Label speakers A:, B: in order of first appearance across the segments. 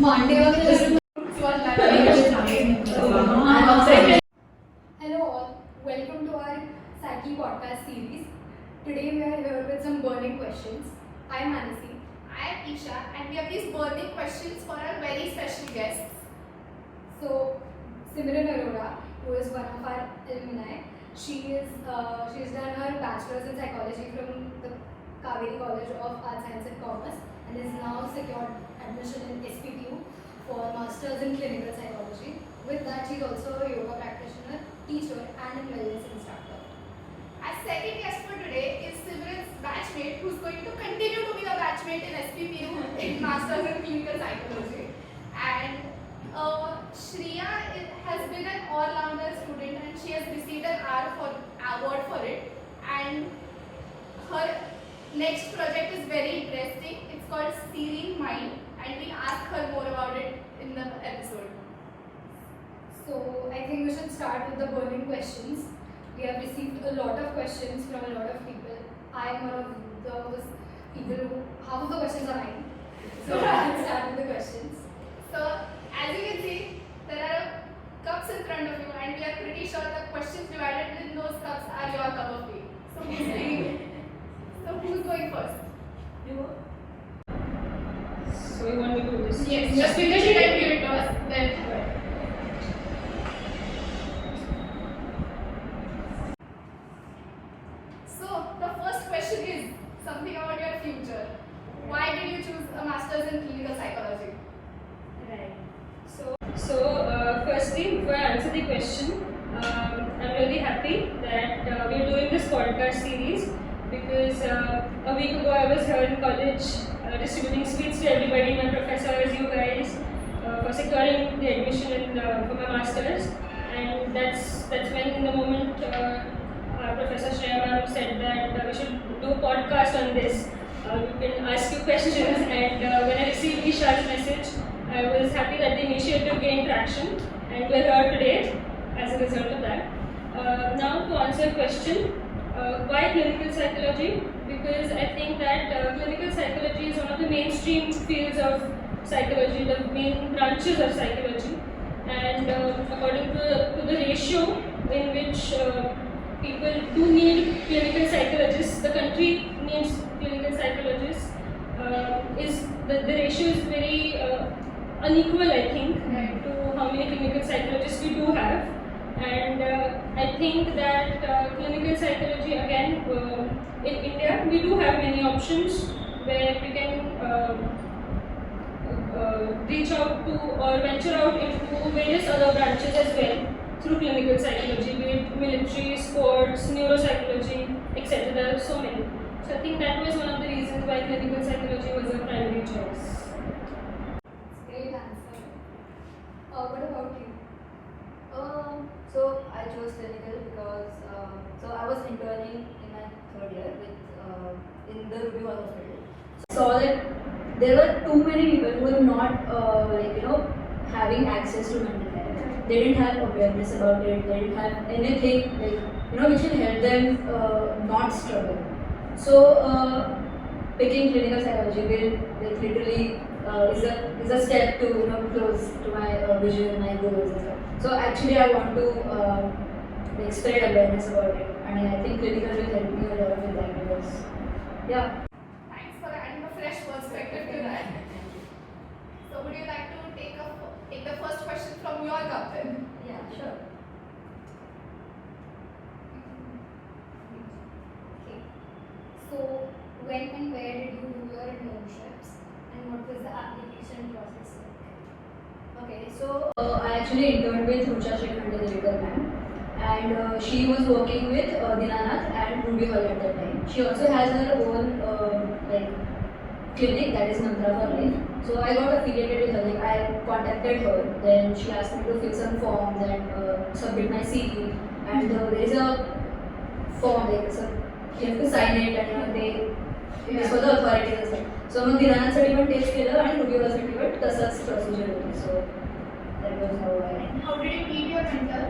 A: Hello all, welcome to our Psy-Key Podcast series. Today we are here with some burning questions. I am Anasi.
B: I am Isha and we have these burning questions for our very special guests.
A: So, Simran Arora, who is one of our alumni, she's done her bachelor's in psychology from the Kaveri College of Arts, Science and Commerce and is now secured admission in SPTU for masters in clinical psychology. With that, she's also a yoga practitioner, teacher and a wellness instructor.
B: Our second guest for today is Simran's batchmate who's going to continue to be a batchmate in SPPU in Masters in Clinical Psychology. And Shreya has been an all-rounder student and she has received an award for it. And her next project is very interesting. It's called Serene Mind and we'll ask her more about it in the episode.
A: So I think we should start with the burning questions. We have received a lot of questions from a lot of people. I am one of those people who, half of the questions are mine. So let's start with the questions.
B: So as you can see, there are cups in front of you and we are pretty sure the questions divided in those cups are your cup of tea. So who's going first? You.
C: So you want me to do this?
B: Yes, just because you didn't give it to us, then. So the first question is something about your future. Why did you choose a master's in clinical psychology?
C: Right. So firstly, before I answer the question, I'm really happy that we're doing this podcast series because a week ago I was here in college distributing sweets to everybody, my professors, you guys, for securing the admission for my masters. And that's when in the moment our Professor Shreya ma'am said that we should do a podcast on this. You can ask you questions and when I received Isha's message, I was happy that the initiative gained traction and we're here today as a result of that. Now to answer your question, why clinical psychology? Because I think that clinical psychology is one of the mainstream fields of psychology, the main branches of psychology, and according to the ratio in which people do need clinical psychologists, the country needs clinical psychologists, is the ratio is very unequal, I think, to how many clinical psychologists we do have. And I think that clinical psychology, again, in India, we do have many options where we can reach out to or venture out into various other branches as well through clinical psychology, be it military, sports, neuropsychology, etc. There are so many. So I think that was one of the reasons why clinical psychology was a primary choice.
A: Great answer. What about you?
D: So I chose clinical because so I was interning in my third year with in the Ruby Hall Hospital. Saw that there were too many people who were not having access to mental health. They didn't have awareness about it. They didn't have anything which will help them not struggle. So picking clinical psychology will literally is a step to close to my vision, my goals and stuff. So actually I want to spread awareness about it, and I think clinical will help me a lot with that because
B: Thanks for adding a fresh perspective to that. So would you like to take the first question from your cup then?
D: Yeah, sure.
A: Okay. So when and where did you do your internships and what was the application process like?
D: Okay, so I actually interned with Rucha Srikhande ma'am, and she was working with Dinanath and Ruby Hall at that time. She also has her own clinic, that is Mantra for Life. So I got affiliated with her. I contacted her. Then she asked me to fill some forms and submit my CV. And there is a form so you have to sign it, and it is for the authorities as well. So mug Dinanath साठी पण test केलं आणि Ruby Hall साठी पण तसंच procedure होती. So that was how I.
B: How did you meet your mentor?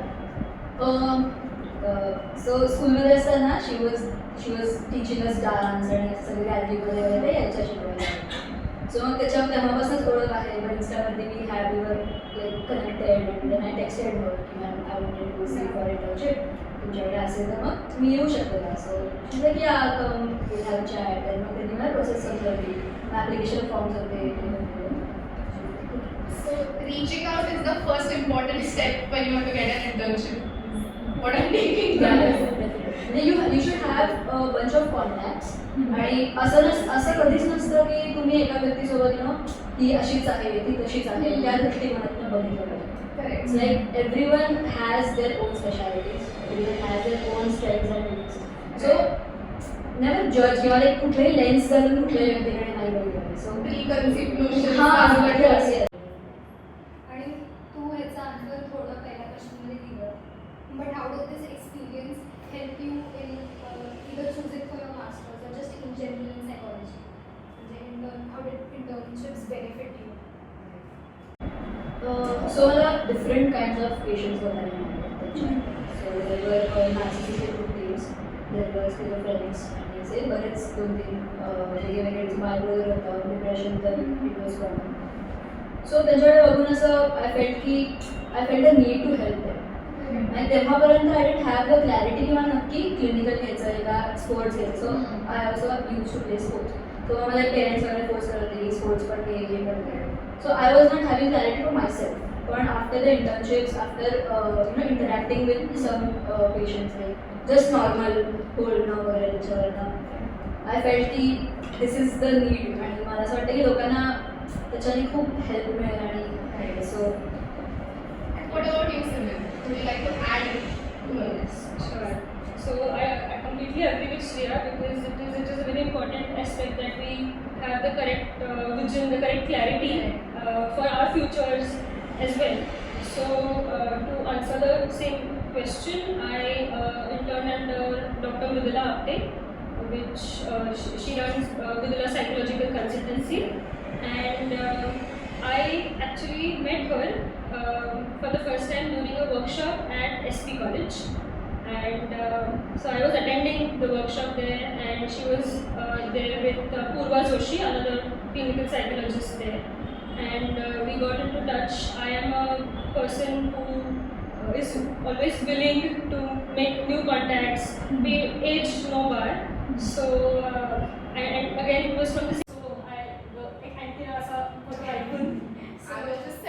D: So स्कूलमध्ये असताना she was teaching us dance आणि सगळे गॅलरी वगैरे यायच्या शिकवायला. सो मग तेव्हापासूनच ओळख आहे. मग इन्स्टावरती मी have your like connected and then I texted her की ma'am I wanted to see for internship, तुमच्याकडे असेल तर मग मी येऊ शकते का. सो की कम विल हॅव चॅट. आणि मग त्यांनी मला प्रोसेस समजवली, ॲप्लिकेशन फॉर्म्स होते.
B: So reaching out is the first important step when you want to get an internship. What I'm taking that.
D: You should have a bunch of contacts. आणि असं कधीच नसतं की तुम्ही एका व्यक्तीसोबत ती अशीच आहे ती तशीच आहे त्या दृष्टिकोनातून बघितलं पाहिजे.
B: Correct.
D: Like everyone has their own specialities, everyone has their own strengths and weaknesses. So never judge किंवा like कुठल्याही लेन्स घालून कुठल्याही व्यक्तीकडे नाही बघितलं. सो
B: Preconceived notions.
D: हां
A: आणि तू ह्याचा आन्सर थोडं पहिल्या क्वेश्चनमध्ये दिलं, but how does this experience help you in either choosing for your masters or just in general in psychology, म्हणजे how did internships benefit you?
D: So मला different kinds of patients बघायला मिळाले. So there were narcissistic teams, there were schizophrenics आणि असे बरेच 2-3 वेगवेगळे bipolar होतं, depression तर it was common. सो त्यांच्याकडे बघून असं I felt the need to help them. आणि तेव्हापर्यंत I didn't have the clarity किंवा नक्की क्लिनिकल घ्यायचं आहे का स्पोर्ट्स घ्यायचं. So I also use to play sports. So मला पेरेंट्स वगैरे फोर्स करत होते की स्पोर्ट्स पण घे हे पण घे. So I was not having clarity for my self. पण after the internships, after interacting with some patients like just normal बोलणं वगैरे त्याच्यावरनं आय फेल्ट की दिस इज द नीड. आणि मला असं वाटतं की लोकांना त्याच्याने खूप हेल्प मिळेल. आणि सो
B: What about you, Simran? Would you like to add to this?
C: Sure. So I completely agree with Shreya because it is a very important aspect that we have the correct vision, the correct clarity for our futures as well. So to answer the same question, I interned under Dr. Mridula Apte, which she runs Mridula Psychological Consultancy, and I actually met her for the first time during a workshop at SP College, and so I was attending the workshop there, and she was there with Purva Joshi, another clinical psychologist there, and we got into touch. I am a person who is always willing to make new contacts, be age no bar. So and again it was from the
B: I will just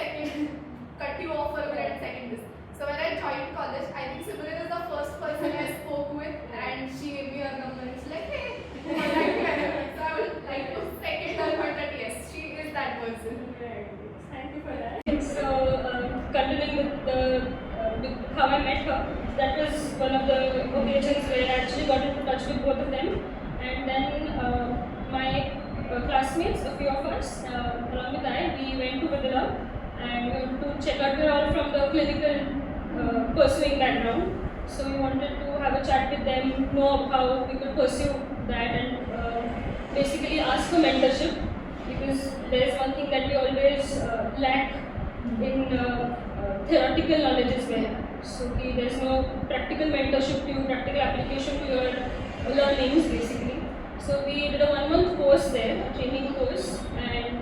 B: cut you off for a minute and second this. So when I joined college, I think Simran is the first person I spoke with, and she gave me her number. It's like, hey, who would like to have her? So I would like to second her point that yes, she is that person.
C: Thank you for that. So, continuing with how I met her, that was one of the occasions where I actually got into touch with both of them. And then my classmates, a few of us, along with I, we went to Vidila and we wanted to check out. We were all from the clinical pursuing background. So we wanted to have a chat with them, know how we could pursue that, and basically ask for mentorship, because there is one thing that we always lack in theoretical knowledge as well. So there is no practical mentorship to you, practical application to your learnings basically. So we did a 1-month course there, a training course, and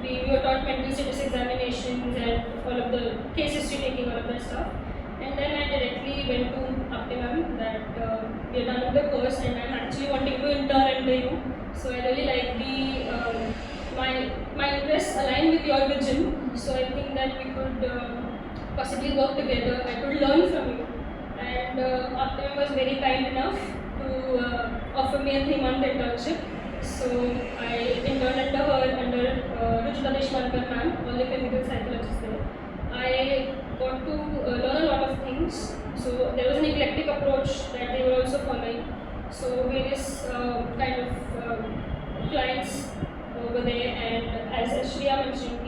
C: we were taught mental status examinations and all of the case history taking, all of that stuff. And then I directly went to Apte that we are done with the course and I'm actually wanting to intern under you. So I really like my interests align with your vision. So I think that we could possibly work together. I could learn from you. And Apte was very kind enough to offer me a 3-month internship. So I interned under her, under Ruchita Deshpankar ma'am, all the clinical psychologists there. I got to learn a lot of things. So there was an eclectic approach that they were also following. So various kind of clients over there, and as Shreya mentioned,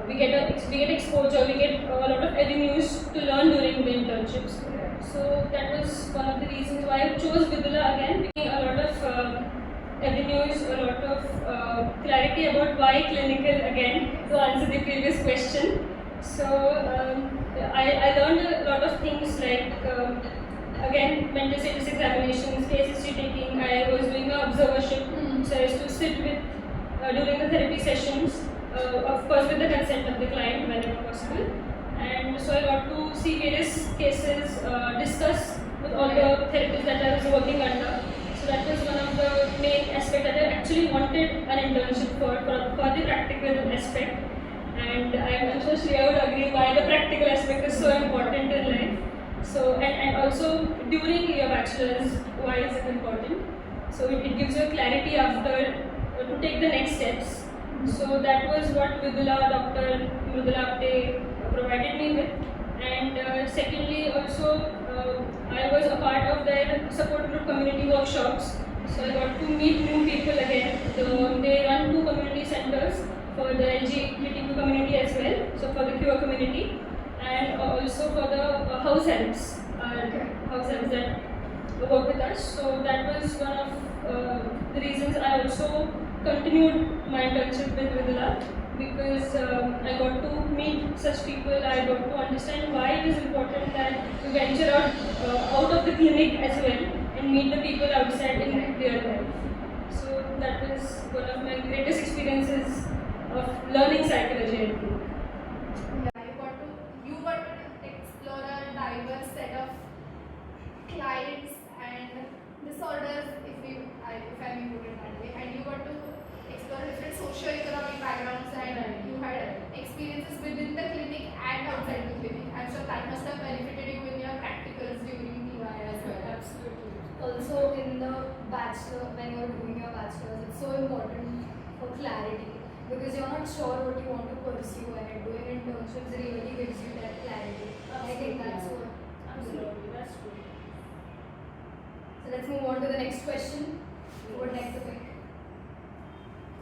C: we get exposure, we get a lot of avenues to learn during the internships. So that was one of the reasons why I chose Vidula again, being a lot of avenues, a lot of clarity about why clinical again, to answer the previous question. So I learned a lot of things like again mental status examinations, case history taking. I was doing an observership, so I used to sit with during the therapy sessions, of course with the consent of the client whenever possible. And so I got to see various cases, discuss with all the therapists that I was working under. So that was one of the main aspects that I actually wanted an internship for the practical aspect. And I'm sure Shreya would agree why the practical aspect is so important in life. So and also during your bachelor's, why is it important? So it gives you clarity after to take the next steps. So that was what Dr. Mridula Apte provided me with. And secondly, also I was a part of their support group community workshops. So I got to meet new people again. They run 2 community centers for the LGBTQ community as well. So for the queer community, and also for the house helps, that work with us. So that was one of the reasons I also continued my internship with Vidula, because I got to meet such people. I got to understand why it is important that we venture out of the clinic as well and meet the people outside in real life. So that was one of my greatest experiences of learning psychology, I think.
B: Yeah, you got to explore a diverse set of clients and disorders, if I may put it that way, and you got to explore different socio-economic backgrounds, and you had experiences within the clinic and outside the clinic. I'm sure that must have benefited you in your practicals during TY as well.
C: Absolutely.
A: Also in the bachelor, when you're doing your bachelor's, it's so important for clarity, because you're not sure what you want to pursue, and doing internships really gives you that clarity. I think that's what.
C: Absolutely, that's true.
A: So let's move on to the next question. Who would like to pick?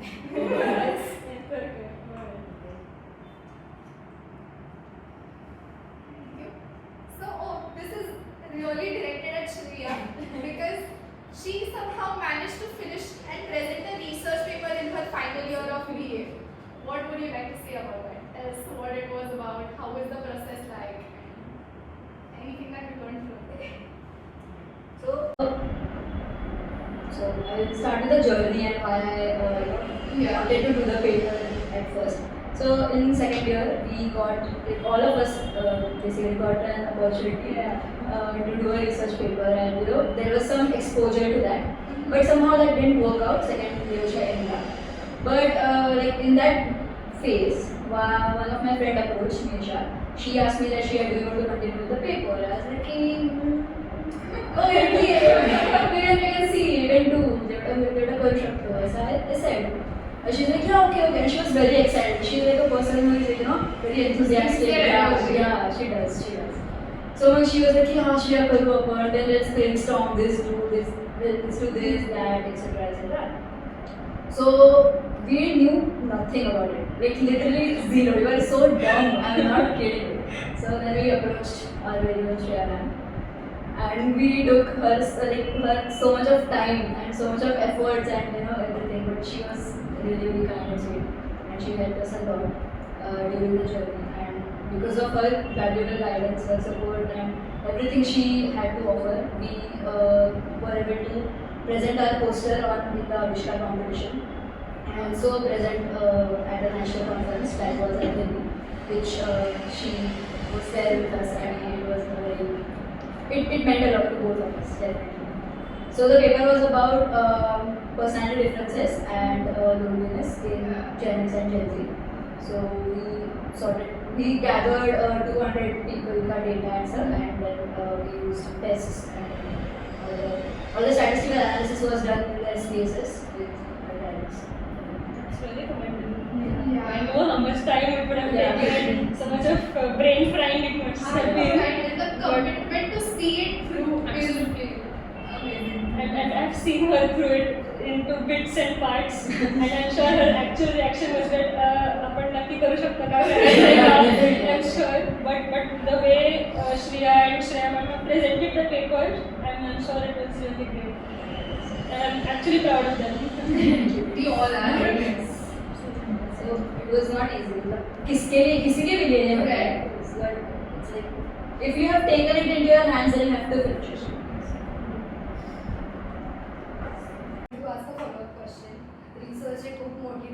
B: Thank you. So, this is really directed at Shreya because she somehow managed to finish and present a research paper in her final year of BA. What would you like to say about that? Tell us what it was about, how was the process like, anything that you learned from it.
D: So I will start with the journey and why I wanted to do the paper at first. So in second year, we got, all of us basically got an opportunity to do a research paper, and there was some exposure to that. But somehow that didn't work out. Second year, but like in that phase, one of my friend approached me, she asked me that she had to continue the paper. I was like, we can see, we can do, so I said. She's like, yeah, okay. And she was very excited. She's like a person who is, very enthusiastic. Yeah, she does. So when she was like, yeah, Shreya, then let's brainstorm this, do this, let's do this, that, etc. So we knew nothing about it. Like literally zero. We were so dumb. I'm not kidding. So then we approached our very own Shreya ma'am. And we took her so much of time and so much of efforts and everything, but she was really kind and sweet, and she helped us a lot during the journey. And because of her valuable guidance, her support, and everything she had to offer, we were able to present our poster in the Avishkar competition, and also present at a national conference that was at Delhi, which she was there with us, and it was very. It meant a lot to both of us, definitely. So the paper was about personality differences and loneliness in Gen X and Gen Z. So we gathered 200 people data answer, and then we used tests, and all the statistical analysis was done in their spaces with guidance.
C: It's really commendable.
B: Yeah.
C: I know how much time it would have taken, so much of brain frying it must have been.
B: And the commitment to see it through is amazing.
C: And I've seen her through it into bits and parts, and I'm sure her actual reaction was that आपण नक्की करू शकतो का? I'm sure, but the way Shreya and Shreya ma'am have presented the paper, I'm sure it was really great. And I'm actually proud of them.
B: We all are.
D: So it was not easy. किसी के भी लेने होता है. But it's like, if you have taken it into your hands, then you have to finish it.
A: To ask a follow-up question, research खूप मोठी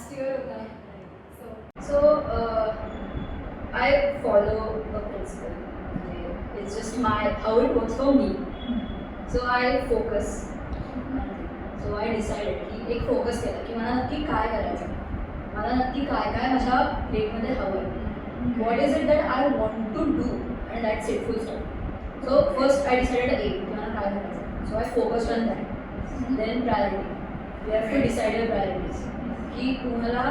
A: last year होता है.
D: So I follow a principle. It's just how it works for me. So I focus. So I decided की एक focus केला की मला नक्की काय करायचं, मला नक्की काय काय माझ्या प्लेटमध्ये हवं. What is it that I want to do, and that's it, full stop. So first I decided a aim, मला काय करायचं. So I focused on that. Then priority. We have to decide your priorities. की तुम्हाला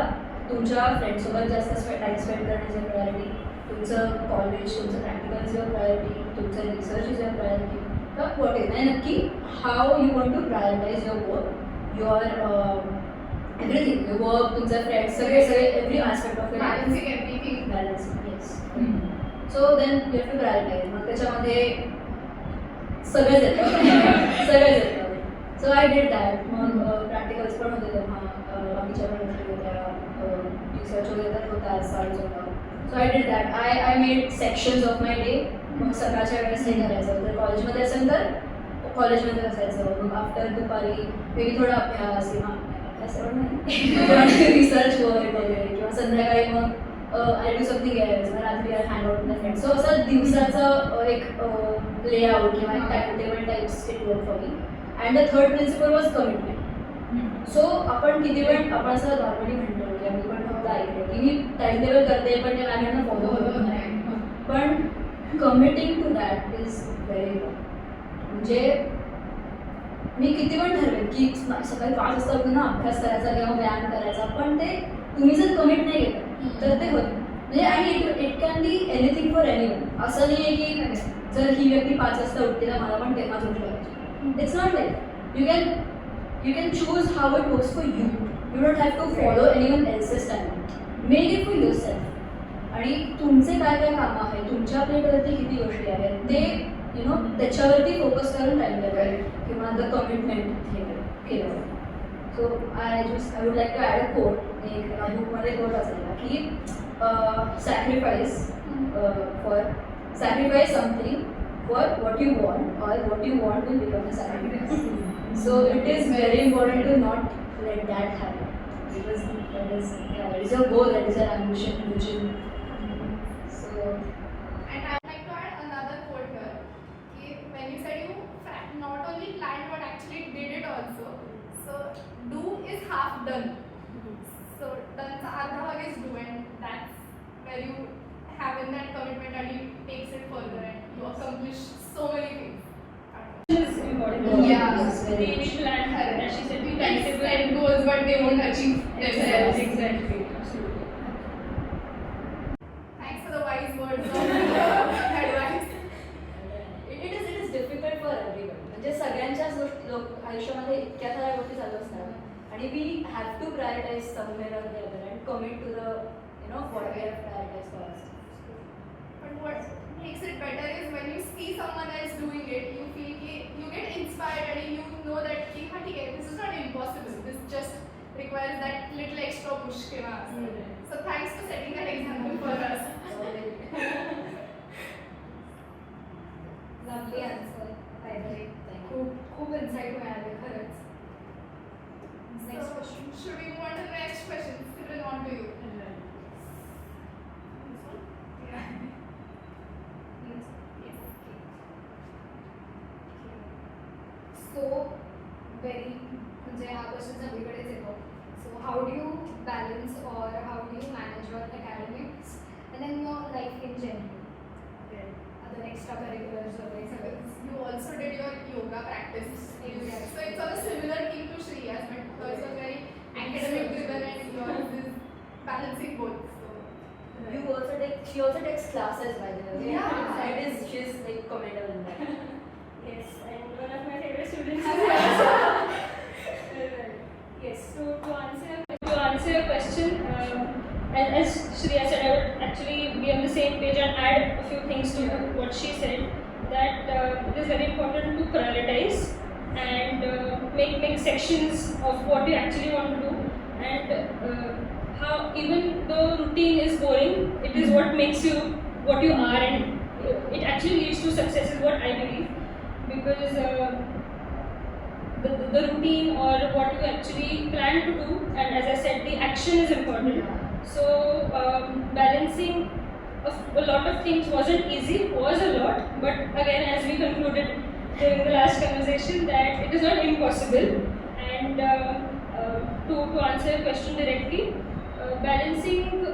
D: तुमच्या फ्रेंड्ससोबत जास्त time spend करण्याची priority, तुमचं कॉलेज, तुमचं प्रॅक्टिकल इज युअर प्रायोरिटी, तुमचं रिसर्च इज युअर प्रायोरिटी. तर व्हॉट इज आणि नक्की how you want to prioritise your work, your everything, your work, तुमचे फ्रेंड्स, सगळे every aspect of your
B: Balancing everything.
D: Balancing. Yes. So then you have to prioritise. मग त्याच्यामध्ये सगळंच येतं. So I did that. मग practicals पण होते तेव्हा, बाकीच्या पण गोष्टी होत्या, रिसर्च वगैरे तर होता, सार्च होता. So I did that. I made sections of my day. मग सकाळच्या वेळेस हे करायचं, जर कॉलेजमध्ये असेल तर कॉलेजमध्ये असायचं. मग आफ्टर दुपारी वेगळी थोडा अभ्यास किंवा रिसर्च वर्क वगैरे, किंवा संध्याकाळी मग आय डू समथिंग एल्स, मग रात्री I hang out with friends. So असं दिवसाचं एक लेआउट किंवा एक timetable types it work for me. And the third principle was commitment. So आपण किती वेळ आपण असं नॉर्मली म्हणतो की आम्ही पण फक्त ऐकलं की मी टाइम टेबल करते पण ते माझ्याकडनं फॉलो होत नाही. पण committing to that is very important. म्हणजे मी किती पण ठरवेन की सकाळी 5 वाजता उठून अभ्यास करायचा किंवा व्यायाम करायचा, पण ते तुम्ही जर कमिट नाही केलं तर ते होत म्हणजे. आणि it can be anything for anyone. असं नाही आहे की जर ही व्यक्ती 5 वाजता उठते तर मला पण तेव्हाच उठलं पाहिजे. It's not like you can choose how it works for you. You don't have to follow anyone else's time. Make it for yourself. आणि तुमचे काय काय कामं आहेत, तुमच्या प्लेटवरती किती गोष्टी आहेत, ते त्याच्यावरती फोकस करून राहिलं पाहिजे किंवा द कमिटमेंट हे केलं. So I would like to add a quote. एक बुकमध्ये कोट असेल की sacrifice something for what you want, or what you want will become a sacrifice. So it is very important to not let that happen, because that is your goal, that is your ambition, vision. So
B: And I would like to add another quote here. When you said you not only planned but actually did it also. So do is half done. So done is artha bhag is do, and that's where you have in that commitment and you takes it further and you accomplish so many things.
C: This is important.
B: Yeah.
C: They need to plan, as she said, we
B: They
C: timetable
B: set
C: and
B: goals but they won't achieve themselves.
C: Exactly. Absolutely.
B: Thanks for the wise words of advice.
D: it is difficult for everyone. म्हणजे सगळ्यांच्याच गोष्टी आयुष्यामध्ये इतक्या साऱ्या गोष्टी चालू असतात आणि we have to prioritise somewhere or the other and commit to the what we have prioritized for us.
B: But what makes it better is when you see someone else doing it, you feel you get inspired and you know that this is not impossible. This just requires that little extra push. So thanks for setting that example for us.
A: Lovely answer, by the way.
D: Thank you.
A: खूप insight मिळाले खरंच. Next
B: So,
A: question.
B: should we move on to the next question? Still on to you. This one? Yeah.
A: Yes.
B: Yes.
A: So very म्हणजे हा question सगळीकडेच येतो. So how do you balance or how do you manage your academics and then your life in general? Other extracurriculars वगैरे सगळं.
B: You also did your yoga practice.
A: Exactly.
B: So it's on a similar theme to Shreya's, but hers was very academic driven and yours is balancing both. So
D: She also takes classes, by the way.
B: Yeah.
D: She's like commendable in that.
C: Yes, and one of my favorite students is yes. So to answer your question, as Shreya said, I would actually be on the same page and add a few things to what she said. That it is very important to prioritize and make sections of what you actually want to do, and how even though routine is boring, it is what makes you what you are, and it actually leads to success is what I believe, because the routine or what you actually plan to do, and as I said, the action action is important. So balancing a lot of things wasn't easy, was a lot, but again, as we concluded during the last conversation, that it is not impossible. And to answer your question directly, balancing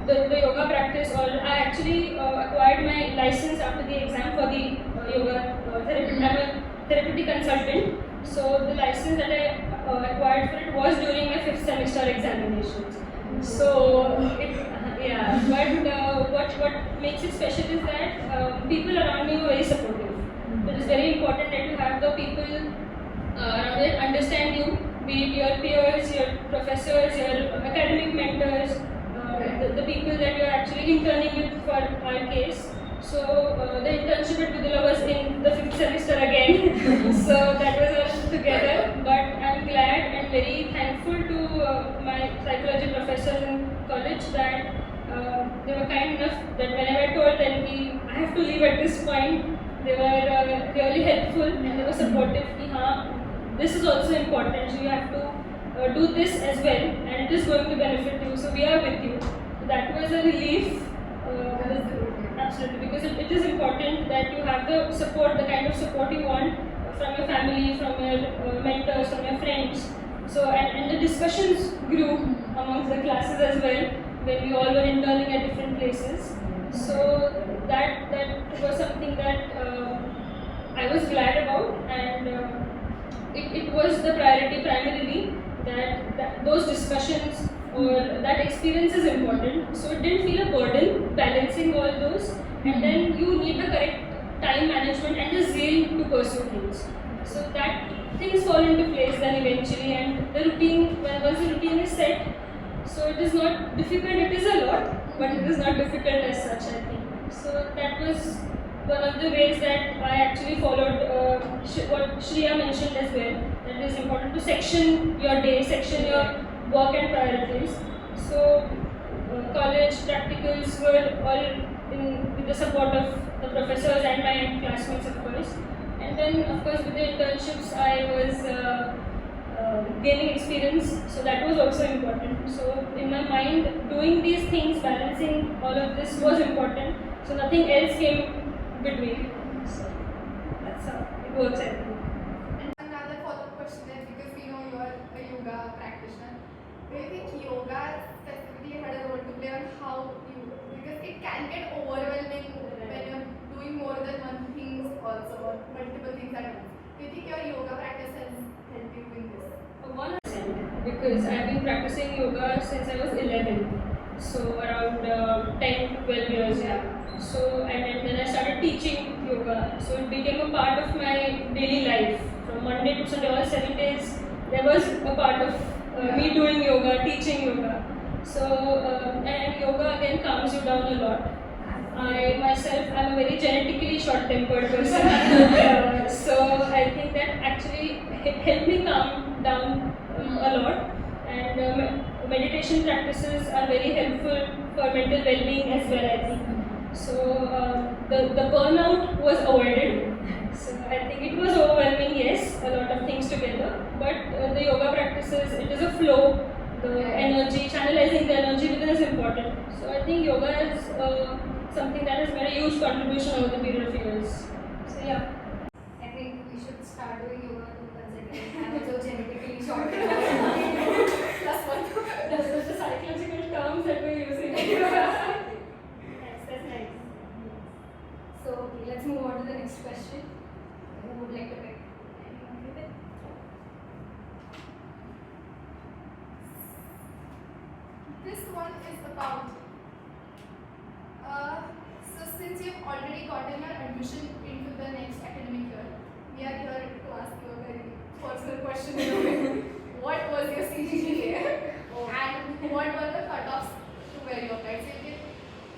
C: the yoga practice, or I actually acquired my license after the exam for the yoga therapy. I'm a therapeutic consultant, so the license that I acquired for it was during my 5th semester examinations. So but what makes it special is that people around me were very supportive. It is very important that you have the people around that understand you, be it your peers, your professors, your academic mentors, the people that you are actually interning with for our case. So the internship at Vidula was in the 5th semester again, so that was all together. But I'm glad and very thankful to my psychology professors in college that they were kind enough that whenever I told them I have to leave at this point, they were really helpful and they were supportive. This is also important, so you have to do this as well, and it is going to benefit you. So we are with you. So that was a relief. Absolutely, because it is important that you have the support, the kind of support you want from your family, from your mentors, from your friends. So and the discussions grew amongst the classes as well when we all were interning at different places. So that was something that I was glad about, and it was the priority primarily that those discussions or that experience is important. So it didn't feel a burden balancing all those, and then you need the correct time management and the zeal to pursue things. So that things fall into place then eventually, and the routine, once the routine is set, so it is not difficult. It is a lot, but it is not difficult as such, I think. So that was one of the ways that I actually followed what Shreya mentioned as well, that it is important to section your day, section your work and priorities. So college practicals were all with the support of the professors and my classmates, of course. And then, of course, with the internships, I was gaining experience, so that was also important. So in my mind, doing these things, balancing all of this was important. So nothing else came between. So that's how it works, I think.
B: And another follow-up question is, because we know you are a yoga practitioner, do you think yoga specifically had a role to play on how you, because it can get overwhelming when you're doing more than one thing also, or multiple things at once. Do you think your yoga practice has helped you in this?
C: 100%, because I've been practicing yoga since I was 11, so around 10 to 12 years, yeah. So and then I started teaching yoga, so it became a part of my daily life. From Monday to Sunday, all 7 days, there was a part of me doing yoga, teaching yoga. So and yoga again calms you down a lot. I myself am a very genetically short-tempered person, so I think that actually helped me calm down a lot. And meditation practices are very helpful for mental well-being as well, I think. So the burnout was avoided. So I think it was overwhelming, yes, a lot of things together. But the yoga practices, it is a flow. The energy, channelizing the energy within is important. So I think yoga is something that has made a huge contribution over the period of years. So yeah.
A: I think we should start doing yoga too, considering I'm also genetically short.
B: Plus one.
C: Those are the psychological terms that we're using. That's nice.
A: So okay, let's move on to the next question. Who would like to pick? Anyone with it?
B: This one is about, so since you've already gotten your admission into the next academic year, we are here to ask you a very personal question in a way. What was your CGPA and what were the cutoffs to where you applied? So you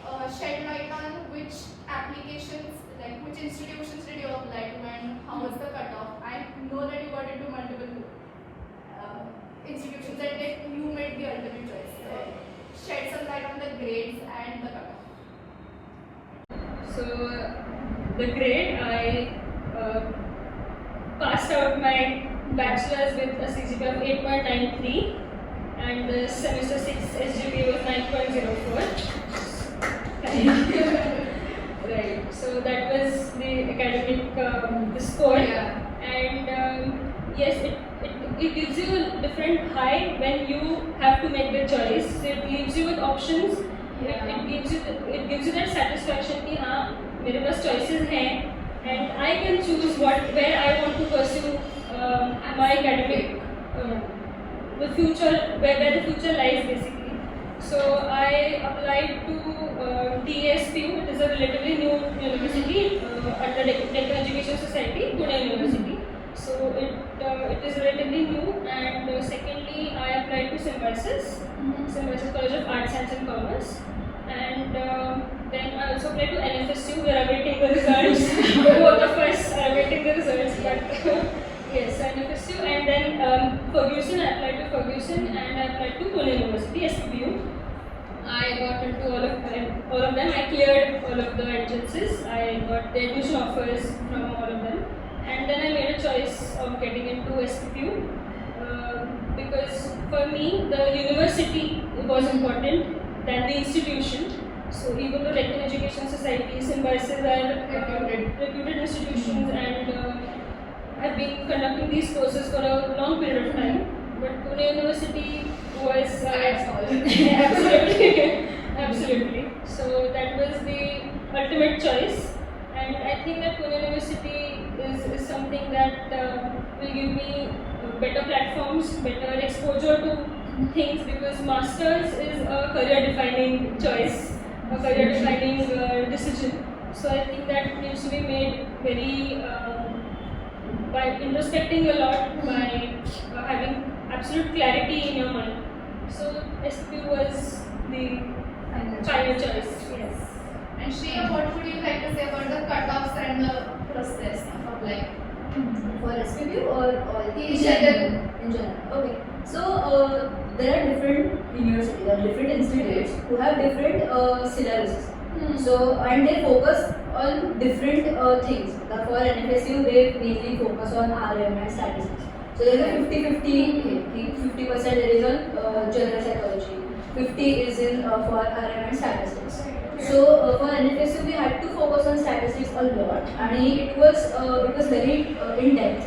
B: can shed light on which applications, like which institutions did you apply to and how was the cutoff? I know that you got into multiple institutions and that you made the ultimate choice. So shed some light on the grades and the cutoff.
C: So the grade, I passed out my bachelor's with a CGPA of 8.93, and the semester 6 SGPA was 9.04. Right, so that was the academic the score. And yes, it gives you a different high when you have to make the choice. So it leaves you with options. It gives you that satisfaction कि हाँ मेरे पास choices हैं and I can choose where I want to pursue my academic the future where the future lies basically. So I applied to TSPU. It is a relatively new university under Technical Education Society, Pune University. So it is relatively new. And secondly, I applied to Symbiosis College of Arts, Science and Commerce. And then I also applied to NFSU. We are awaiting the results. Both of us are awaiting the results. But yes, NFSU. And then Ferguson. I applied to Ferguson, and I applied to Pune University, SPPU. I got into all of them. I cleared all of the entrances. I got the admission offers from all of them, and then I made a choice of getting into SPPU because for me the university was important than the institution. So even though Technical Education Society, Symbiosis are reputed institutions and have been conducting these courses for a long period of time, but Pune University was absolutely. So that was the ultimate choice, and I think that Pune University is something that will give me better platforms, better exposure to things, because masters is a career-defining choice, a career-defining decision. So I think that needs to be made very by introspecting a lot, by having absolute clarity in your mind. So SPPU was the final choice. Yes.
B: And Shreya, what would you like to say about the cutoffs and the process of applying?
D: For SPPU or
B: In general.
D: In general. Okay. So there are different universities, there are different institutes who have different syllabuses. So and they focus on different things. For NFSU, they mainly focus on RM and statistics. So there is a 50% there is on general psychology, 50 is in for RM and statistics. So for NFSU, we had to focus on statistics a lot, and it was very in depth.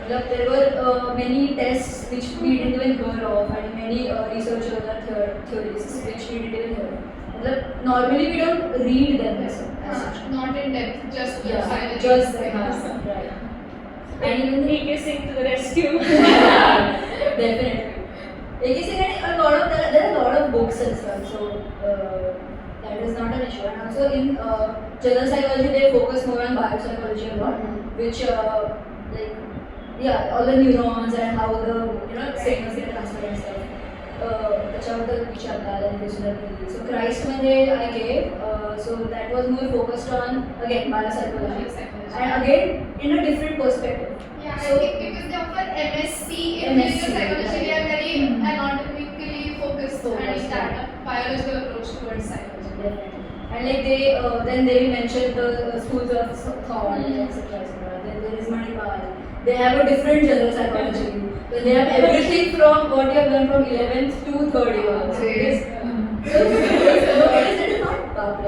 D: There were many tests which we didn't even hear of, and many researchers or theories which we didn't even hear of. Normally we don't read them as such.
B: Not in depth, just
D: Just right.
C: And even A.K. Singh to the rescue.
D: Definitely. A.K. Singh, and there are a lot of books and stuff, so that is not an issue. And also in general psychology, they focus more on biopsychology a lot, which all the neurons and how the signals get transferred and stuff. त्याच्याबद्दल विचारतात and physiotherapy. So Christमध्ये I gave, so that was more focused on again biopsychology, and again in a different perspective.
B: Yeah,
D: So,
B: I think because they offer MSc in clinical psychology, they are very anatomically focused and that biological approach towards psychology.
D: Definitely. And like then they mentioned the schools of thought, etc. Then there is Manipal. They have a different general psychology. Then they have everything from what you have done from 11th to 3rd year. So it is
B: But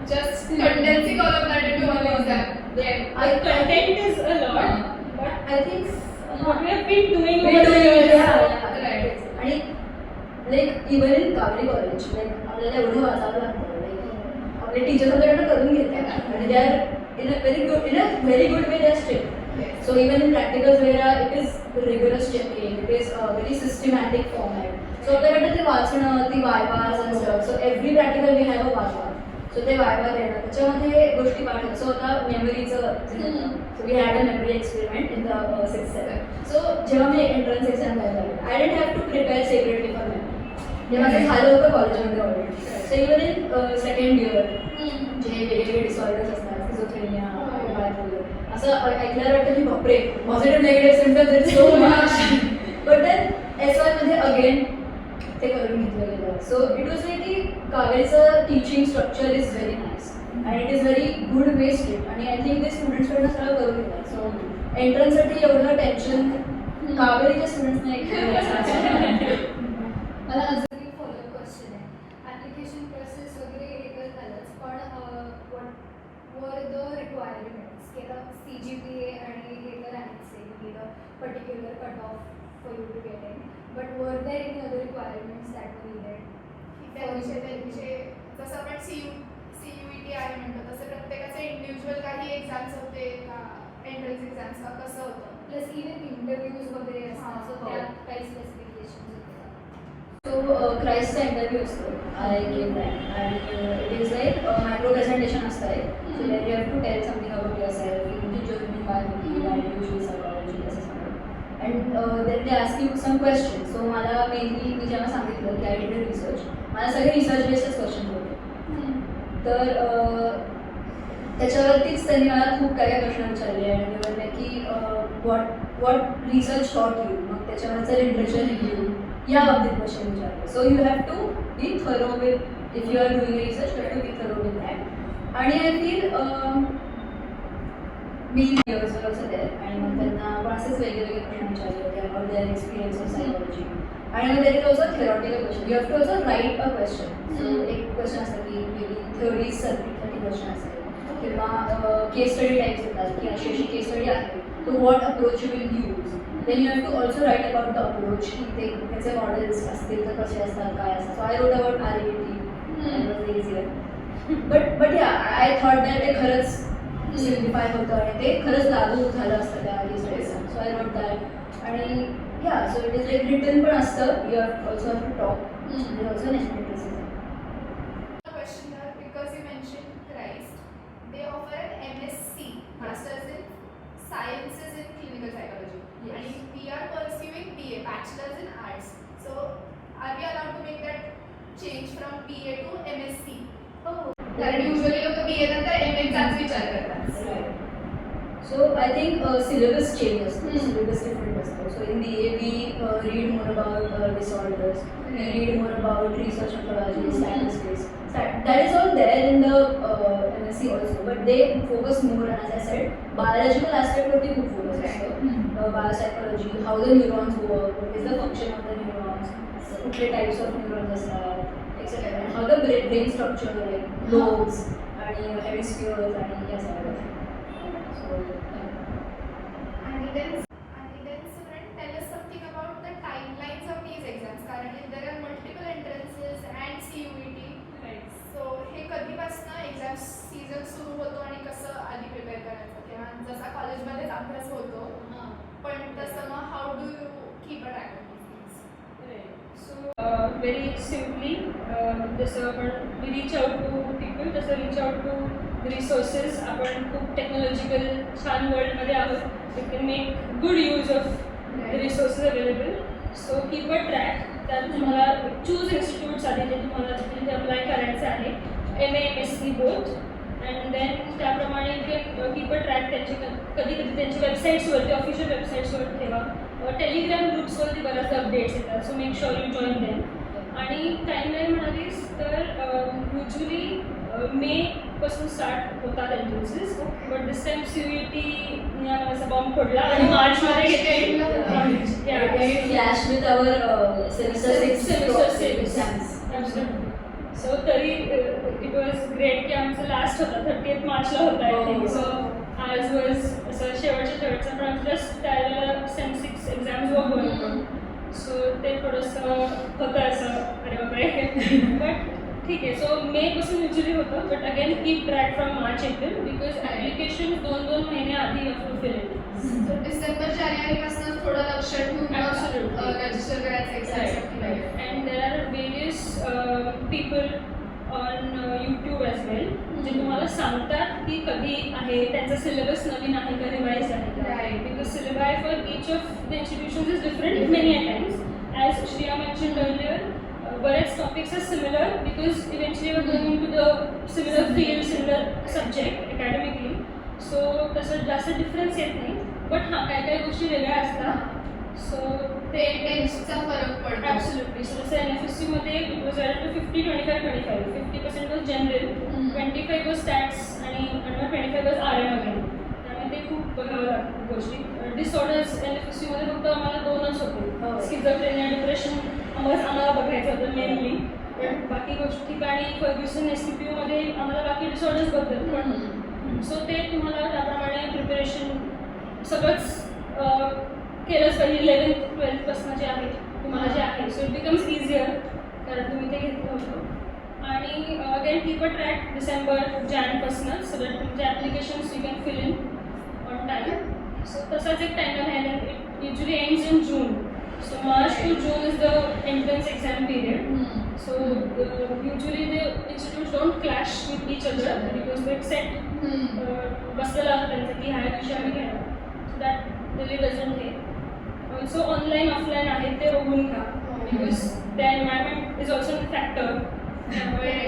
B: just condensing all of that into one exam.
C: Content is a lot, but
D: I think
C: what we have been doing
D: we
C: over the years.
B: Right.
D: आणि like even in Kaveri College, like आपल्याला एवढं वाचावं लागतं, like आपले teachers आपल्याकडनं करून घेतात आणि they are in a very good way they are strict. So even in practicals where it is rigorous checking, it is a very systematic format. So आपल्याकडनं ते वाचणं, ती वायवास and stuff. So every practical we have a viva. So ते viva देणं, त्याच्यामध्ये गोष्टी पाठ असं होता मेमरीचं. So we had a memory experiment in the 6th sem. So जेव्हा मी entrance exam द्यायला लागले, I didn't have to prepare separately for memory. जे माझं झालं होतं कॉलेजमध्ये already. So even in second year, जे वेगवेगळे डिसऑर्डर्स असतात, स्किझोफ्रेनिया, बायपोलर, असं ऐकल्यावर वाटतं की बापरे, positive negative symptoms is so much. But then S1 मध्ये अगेन ते करून घेतलं गेलं. सो इट वॉज लाईक की कावेरीचं teaching structure is very nice and it is very good way strict, आणि आय थिंक ते स्टुडंट्सकडनं सगळं करून घेतात. सो एंट्रन्ससाठी एवढं टेन्शन कावेरीच्या स्टुडंट्सना एक
A: मला अजून एक फॉलोअप क्वेश्चन आहे. ॲप्लिकेशन प्रोसेस वगैरे हे तर झालंच, पण वर द रिक्वायरमेंट्स की आता CGPA आणि हे तर आहेच की the particular cut off for you to get in, but were there any other requirements that were needed?
B: त्यांचे जसं आपण CUET आहे म्हणतो तसं प्रत्येकाचे इंडिव्हिज्युअल काही एक्झाम्स होते का, एंट्रन्स एक्झाम्स का, कसं होतं?
A: प्लस इवन इंटरव्ह्यूज वगैरे असतात, सो
D: हो.
A: त्यात काही स्पेसिफिकेशन्स होते?
D: सो क्राईस्टचा इंटरव्ह्यू असतो. I gave that and it is like micro presentation असतं आहे. So that you have to tell something about your self, की तुमची जर्नी काय होती, काय युजली सायकॉलॉजी असं सगळं. And then they ask you some question. So मला मेनली मी जेव्हा सांगितलं की आय डिड रिसर्च, मला सगळे रिसर्च बेस्डच क्वेश्चन होते. तर त्याच्यावरतीच त्यांनी मला खूप काही काही प्रश्न विचारले आणि ते म्हणले की वॉट रिसर्च टॉट यू, मग त्याच्यावरचं लिटरेचर रिव्ह्यू या बाबतीत क्वेश्चन विचारले. So you have to be thorough with, if you are doing research you have to be thorough with that. आणि आय फील मी इयर्स असं there आणि मग त्यांना पण असेच वेगवेगळे प्रश्न विचारले होते about their experience of psychology. आणि मग त्याचे also theoretical question, you have to also write a question. सो एक क्वेश्चन असतं की थेअरी सर्टिफिकेट क्वेश्चन असेल किंवा केस स्टडी टाईप्स येतात की अशी अशी केस स्टडी आहे, तो what approach you will use. Then you have to also write about the approach, की ते त्याचे मॉडेल्स असतील तर कसे असतात, काय असतात. So I wrote about RAT easier. But yeah I thought that ते खरंच सिम्प्लिफाय होतं आणि ते खरंच लागू झालं असतं त्या केस स्टडीजला. So I wrote that. आणि या so it is like written पण असतं, you have also have to talk, it is also national criticism.
B: Question here, because you mentioned Christ, they offer an MSc, Masters in Sciences in Clinical Psychology,
D: Yes.
B: and we are pursuing BA, Bachelors in Arts. So, are we allowed to make that change from BA to MSc? कारण usually लोक BA नंतर MA चाच विचार करतात.
D: So I think syllabus change असतो, syllabus different असतो. So in BA we read more about disorders, we read more about research methodology, statistics. That is all there in the MSc also, but they focus more on, as I said, biological aspect वरती खूप focus असतो. Biopsychology, how the neurons work, what is the function of the neurons, कुठले types of neurons असतात, etc. And how the brain structure, like lobes आणि hemispheres आणि या सगळ्या गोष्टी.
B: And then Simran, tell us something about the timelines of these exams. कारण there are multiple entrances and CUET.
C: Right.
B: So हे कधीपासून exam season सुरू होतो आणि कसं आधी प्रिपेअर करायचं, किंवा जसा कॉलेजमध्येच अभ्यास होतो पण तसं मग how do you keep a track of these things?
C: So very simply, जसं आपण we reach out to people, तसं reach out to resources. आपण खूप टेक्नॉलॉजिकल छान वर्ल्डमध्ये आहोत. We can make good use of the resources available. So keep a track. त्यात तुम्हाला choose institutes आधी जे तुम्हाला तिथे अप्लाय करायचं आहे, MA MSc बोथ. अँड देन त्याप्रमाणे कीप अ ट्रॅक त्यांचे कधी कधी त्यांच्या वेबसाईट्सवरती, ऑफिशियल वेबसाईट्सवर ठेवा. टेलिग्राम ग्रुप्सवरती बऱ्याचदा अपडेट्स येतात, so make sure you join them. आणि टाईमलाईन म्हणालीस तर युजली मेपासून स्टार्ट होतात एंट्रन्सेस, बट दिस टाइम CUET असा बॉम्ब फोडला आणि मार्चमध्ये घेतली.
D: Clash with our semester 6 exams.
C: सो तरी इट वॉज ग्रेट की आमचं लास्ट होता 30th मार्चला होता आय थिंक. सो आज वॉज असं शेवटचा पण जस्ट त्यावेळेला सेम 6 एक्झाम्स वर गोईंग. सो ते थोडंसं होतं असं अरे बापरे. बट ठीक आहे. सो मेपासून युजली होतं, but again keep track from March April because application 2 महिने आधी यू फिल इट.
B: डिसेंबर जानेवारीपासून थोडं लक्ष ठेवून रजिस्टर करायचं एक्झामसाठी.
C: And there are various people on YouTube as well जे तुम्हाला सांगतात की कधी आहे, त्यांचा सिलेबस नवीन आहे का, रिवाइज आहे का.
B: Right.
C: Because syllabi for each of the institutions is different many a times. As Shreya mentioned earlier, बरेच topics are similar because eventually we're going into the similar field, similar subject academically. So तसं जास्त difference येत नाही, but हां काही काही गोष्टी वेगळ्या असतात. सो
B: ते टेन्सचा फरक पडतो.
C: ॲब्सोल्युटली. सो जसं NFSC मध्ये it was around 50-25-25. 50% was general, 25 was stats आणि 25 वॉज RM अगेन. त्यामुळे ते खूप बघावं लागतात गोष्टी. डिसऑर्डर्स LFSUमध्ये फक्त आम्हाला 2च होते, स्किझोफ्रेनिया आणि डिप्रेशन आम्हाला बघायचं होतं मेनली. पण बाकी गोष्टी ठिकाणी फर्ग्युसन SPPUमध्ये आम्हाला बाकी डिसऑर्डर्स बद्दल पण सो ते तुम्हाला त्याप्रमाणे प्रिपरेशन सगळंच केलंच पाहिजे. 11th-12th पासून जे आहे तुम्हाला जे आहे सो इट बिकम्स इझियर कारण तुम्ही ते घेतलं होतं. आणि अगेन कीप अ ट्रॅक डिसेंबर-जानेपासूनच सो दॅट तुमचे applications you can fill in on time. So तसाच एक टाईम आहे. It usually ends in June. So March to June is the entrance exam period. So usually the institutes don't clash with each other because they set बसलेला असतं त्यांचं की ह्या दिवशी आम्ही घेणार. So that really doesn't hit. Also online offline आहे ते बघून घ्या because the environment is also a factor. त्यामुळे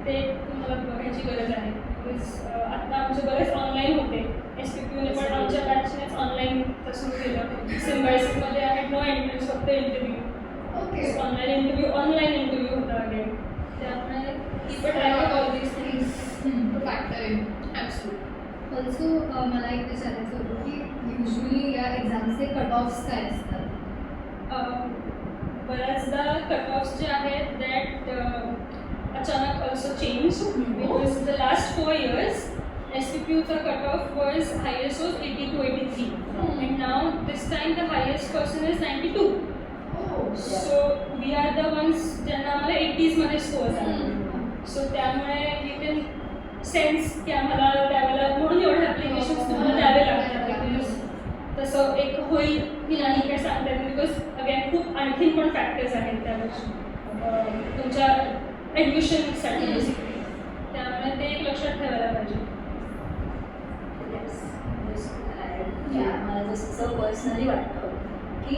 C: ते तुम्हाला बघायची गरज आहे because आता आमचे बरेच ऑनलाईन होते. SPPUने पण आमच्या बॅचनेच ऑनलाईन सुरू केलं. सिम्बायसिसमध्ये आहे नो एंट्रन्स फक्त इंटरव्ह्यू. ऑनलाईन इंटरव्ह्यू होता अगेन. त्यामुळे keep a track of all these things
B: factor in absolutely.
A: Also मला एक विचारायचं होतं की युजली या एक्झामचे कट ऑफ्स काय असतात?
C: बऱ्याचदा कट ऑफ्स जे आहेत दॅट अचानक also change because the last 4 years SPPUचा cut off was highest was 80 to 83 and now this time the highest person is 92. So we are the ones ज्यांना आम्हाला 80s मध्ये score झाला. सो त्यामुळे यू कॅन सेन्स की आम्हाला त्यावेळेला म्हणून एवढे ॲप्लिकेशन्स तुम्हाला द्यावे लागतात बिकॉज तसं एक होईल की नाही काय सांगता येतं बिकॉज अगेन खूप आणखीन पण फॅक्टर्स आहेत त्या गोष्टी तुमच्या ॲडमिशनसाठी बेसिकली. त्यामुळे ते एक लक्षात ठेवायला पाहिजे.
D: मला जसं पर्सनली वाटतं की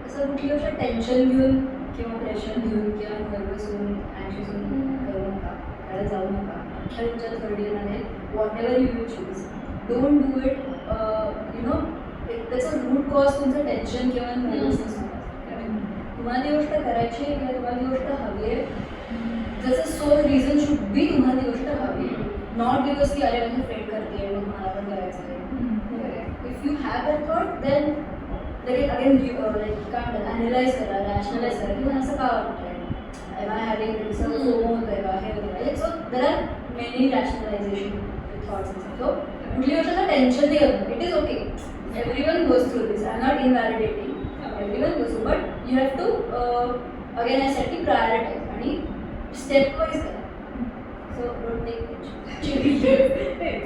D: असं कुठली गोष्ट टेन्शन घेऊन किंवा प्रेशर घेऊन किंवा नर्वस होऊन अँशियस होऊन करू नका, त्याला जाऊ नका. तर तुमच्या 3rd yearमध्ये whatever you will choose don't do it त्याचं रूट कॉज तुमचं टेन्शन किंवा नर्वसनेस होणार. तुम्हाला ती गोष्ट करायची आहे किंवा तुम्हाला ती गोष्ट हवी आहे त्याचं सोल रिझन शुड बी तुम्हाला ती गोष्ट हवी आहे. नॉट बिकॉज की अरे मी फ्रेंड करते मग मला पण करायचं आहे. If you have that thought then लगेच अगेन काय म्हणतात ॲनलाइज करा, रॅशनलाइज करा की मला असं का वाटतंय, एम आय हॅविंग फोमो होत आहे का, हे होतं आहे. So there are many rationalization thoughts. So कुठली गोष्ट टेन्शन नाही करत. It is okay. Everyone goes through this. I am not invalidating. Everyone goes through but you have to again यासाठी प्रायोरिटाईज आणि स्टेप वाईज करा. सो डोंट टेक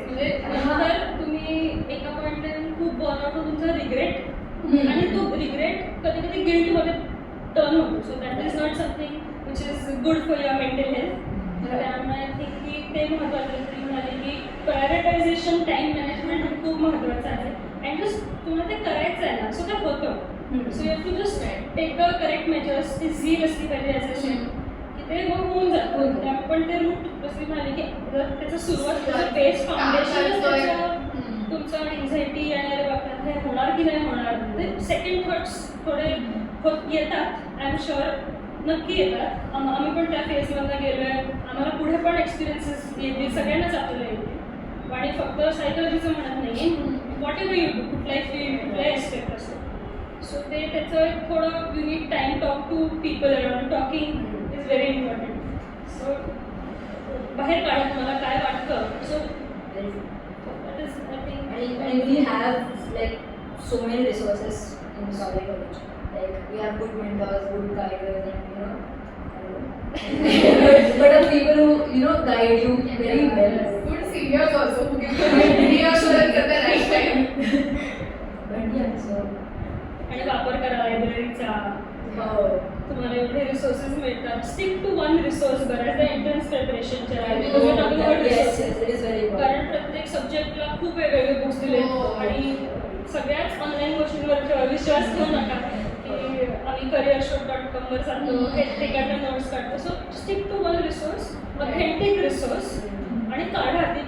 C: म्हणजे नंतर तुम्ही एका पॉईंट खूप बर्नआउट होऊन तुमचा रिग्रेट आणि तो रिग्रेट कधी कधी गिल्टमध्ये टर्न होतो. सो that is not something which is good for your mental health. त्यामुळे आय थिंक की ते महत्त्वाचं तुम्ही म्हणाले की प्रायोरिटायझेशन टाईम मॅनेजमेंट खूप महत्त्वाचं आहे. अँड जस्ट तुम्हाला ते करायचं आहे ना सो ते होतं. So you have to just take the correct measures. ती झील असली पाहिजे ॲज की ते मग होऊन जातं. पण ते रूट जसं म्हणाले की जर त्याचं सुरुवात बेस फाउंडेशन तुमचं एन्झायटी आणि अरे बाबा हे होणार की नाही होणार ते सेकंड थॉट्स थोडे येतात. आय एम शुअर नक्की येतात. आम्ही पण त्या फेजमधनं गेलो आहे. आम्हाला पुढे पण एक्सपिरियन्सेस येतील. सगळ्यांनाच आपल्याला येतील. आणि फक्त सायकोलॉजीचं म्हणत नाही व्हॉट एव्हर यू डू कुठलाही फील्ड कुठलाही ॲस्पेक्ट असो. सो ते त्याचं एक थोडं you need time talk to people around. Talking is very important. So बाहेर काढा तुम्हाला काय वाटतं. So that is I think.
D: And we have like so many resources in Kaveri College. Like we have good mentors, good guiders, and but people who guide you very well.
B: Good seniors also who give reassurance at the right time.
D: But yeah, so
C: आणि वापर करा लायब्ररीचा. तुम्हाला एवढे resources मिळतात. Stick to one resource. बऱ्याचदा entrance प्रिपरेशनच्या कारण प्रत्येक सब्जेक्टला खूप वेगवेगळे बुक्स दिले आणि सगळ्याच ऑनलाईन गोष्टींवर विश्वास ठेवू नका की आम्ही careershop.com वर जातो ते काढतो नोट्स काढतो. So stick to one resource, authentic resource आणि काढा ते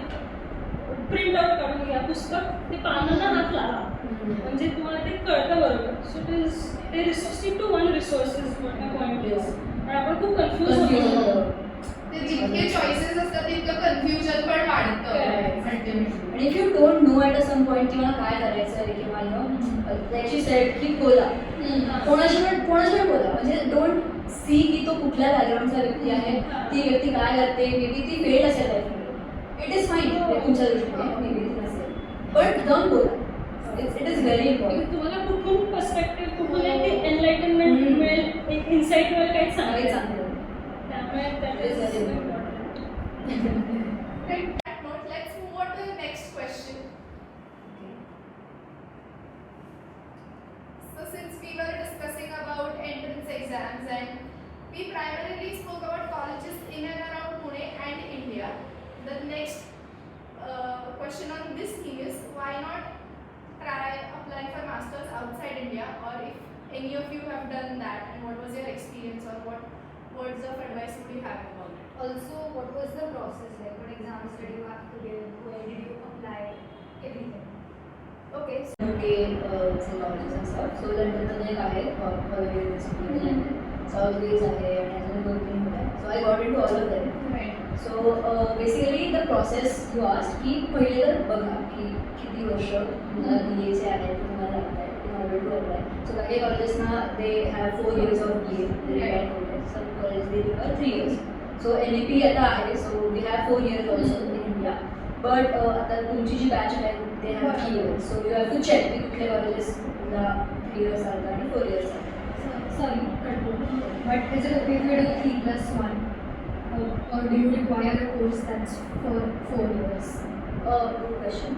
C: प्रिंट आउट काढून घ्या पुस्तक. ते पानांना हात लावा म्हणजे तुम्हाला ते कळतं बरोबर. सो ते stick to one resource is what my point is. आणि आपण खूप कन्फ्यूज होतो.
B: ते जितके चॉईसेस असतात तितकं कन्फ्युजन पण वाढतं ultimately.
D: आणि if you don't know at a some point की मला काय करायचं आहे किंवा लाईक शी सेड की बोला कोणाशी पण बोला म्हणजे डोंट सी की तो कुठल्या बॅकग्राऊंडचा व्यक्ती आहे, ती व्यक्ती काय करते, मे बी ती फेल असेल लाईफमध्ये, इट इज फाईन तुमच्या दृष्टीने, मे बी ती नसेल, पण जाऊन बोला. It is very important.
C: तुम्हाला कुठून पर्स्पेक्टिव्ह कुठून एक एनलाइटनमेंट मिळेल, एक इन्साईट मिळेल, काहीच सांगायचं त्यामुळे that is very important.
B: Right, that note, let's move on to the next question. So since we were discussing about entrance exams and we primarily spoke about colleges in and around Pune and India, the next question on this theme is why not try applying for masters outside India, or if any of you have done that and what was your experience, or what words of advice would you have about it?
A: Also, what was the process like? What exams did you have to give? Where did you apply? Everything.
D: Okay, so UK colleges and stuff. So London एक आहे Kaveri College of Arts, South Wales आहे आणि अजून 2-3 होते. So I got into all of them.
B: Right.
D: So basically the process you asked की पहिले तर बघा की किती वर्ष तुम्हाला BA चे आहेत, तुम्हाला लागत आहे in order to apply. So काही collegesना they have 4 years of BA, they require 4 years. Some colleges they require 3 years. So NAP आता आहे, so we have 4 years also in India. But आता तुमची जी बॅच आहे they have 3 years. So you have to check की कुठल्या collegesला 3 years आहेत आणि 4 years आहेत.
A: Sorry, but is it okay if we do 3+1? Or do you require a course that's for 4 years?
D: Good question.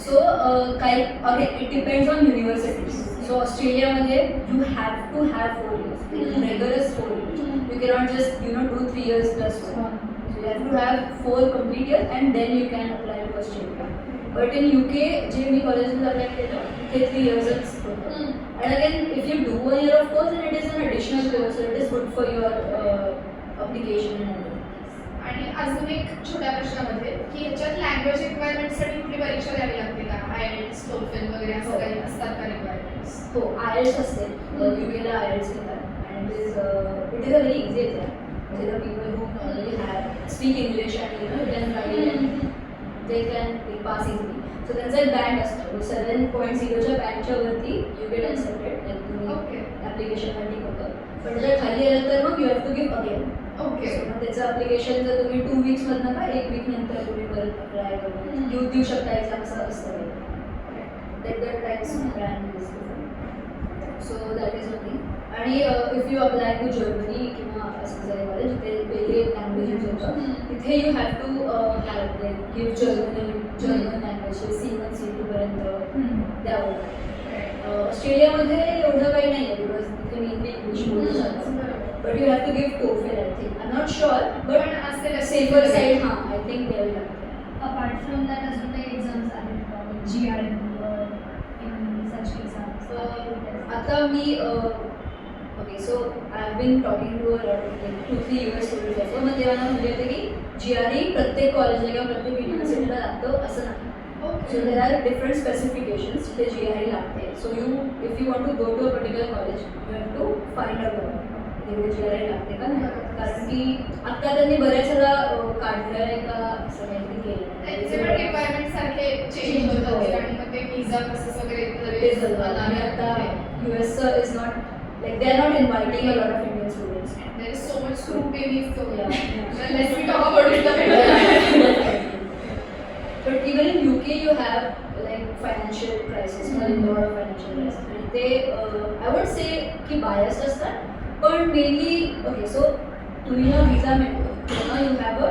D: So again it depends on universities. So Australia मध्ये you have to have 4 years, rigorous 4 years. You cannot just do 3 years plus 1. So you have to have 4 complete years and then you can apply to Australia. But in UK, जे मी कॉलेजमध्ये apply केलं ते 3 yearsच होतं. And again, if you do 1 year of course, then it is an additional course, so it is good for your application and everything.
B: आणि अजून एक छोट्या प्रश्नामध्ये की ह्याच्यात लँग्वेज रिक्वायरमेंटसाठी कुठली परीक्षा द्यावी लागते का? IELTS, TOEFL वगैरे असं काही असतात का रिक्वायरमेंट्स?
D: हो, IELTS असते. UKला IELTS घेतात and it is a very easy exam. म्हणजे the people who normally speak English and can write it, they can pass easily. So त्यांचा एक बँड असतो 7.0च्या बँडच्या वरती you get accepted, like तुम्ही ॲप्लिकेशनसाठी होतं. पण जर खाली आलं तर मग you have to give again.
B: Okay.
D: मग त्याचं ॲप्लिकेशन जर तुम्ही 2 weeksमधनं का 1 week नंतर तुम्ही परत अप्लाय करून देऊ शकता एक्झाम असं असतं. that types plan is different. So that is one thing. आणि if you apply to Germany किंवा असं जरी कॉलेज जिथे वेगळे लँग्वेज यूज होतं तिथे you have to give German language C1 C2 पर्यंत द्यावं लागतं. ऑस्ट्रेलियामध्ये एवढं काही नाही आहे बिकॉज तिथे मेनली इंग्लिश बोललं जातं. But you have to give TOEFL I think. I not sure but
B: असेल
D: सेफर साईड हां आय थिंक द्यावी लागते.
A: Apart from that, अजून काही एक्झाम्स आहेत का? GRE or in such exams?
D: आता मी okay so I have been talking to a lot of 2-3 US students असो. मग तेव्हा मला म्हणले होते की GRE प्रत्येक कॉलेजला किंवा प्रत्येक युनिव्हर्सिटीला लागतं असं नाही. So there are different specifications जिथे GRE लागते. So if you want to go to a particular college, you have to find out तिथे GRE लागते का नाही. कारण की आत्ता त्यांनी बऱ्याच वेळा काढलं आहे का असं काहीतरी केलं.
B: त्यांचे पण रिक्वायरमेंट सारखे चेंज होतात आणि मग ते व्हिसा प्रोसेस वगैरे
D: आणि आता US is not like they are not inviting a lot of Indian students.
B: there is so much scrutiny, so
D: Yeah.
B: let's we talk about it a bit.
D: But even in UK you have like financial crisis, a lot of financial crisis. And they I would say की biased असतात. पण mainly okay so तुम्ही ना visa मिळतो तेव्हा you have a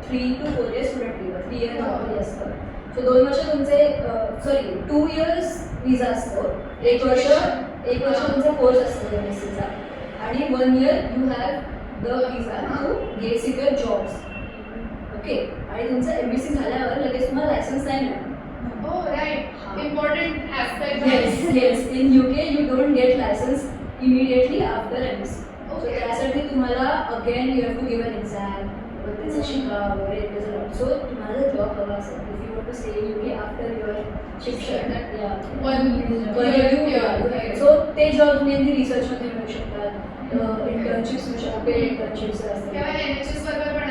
D: 3 to 4 years student visa. 3 years normally असतं. So 2 वर्ष तुमचे 2 years visa असतो. 1 वर्ष तुमचा कोर्स असतो MSCचा आणि 1 year you have the visa to get secure jobs. Okay आणि तुमचं MSc झाल्यावर लगेच तुम्हाला लायसन्स नाही मिळणार.
B: Oh right, important aspect.
D: Yes. In UK you don't get license immediately after MSc. So त्यासाठी तुम्हाला again you have to give an exam. त्याचं शिका वगैरे सो तुम्हाला जॉब हवा असेल if you want to stay in UK after your शिक्षण सो ते जॉब मेनली रिसर्चमध्ये मिळू शकतात. इंटर्नशिप्स मिळू शकतात. पेड इंटर्नशिप्स असतात.
B: किंवा NHS बरोबर पण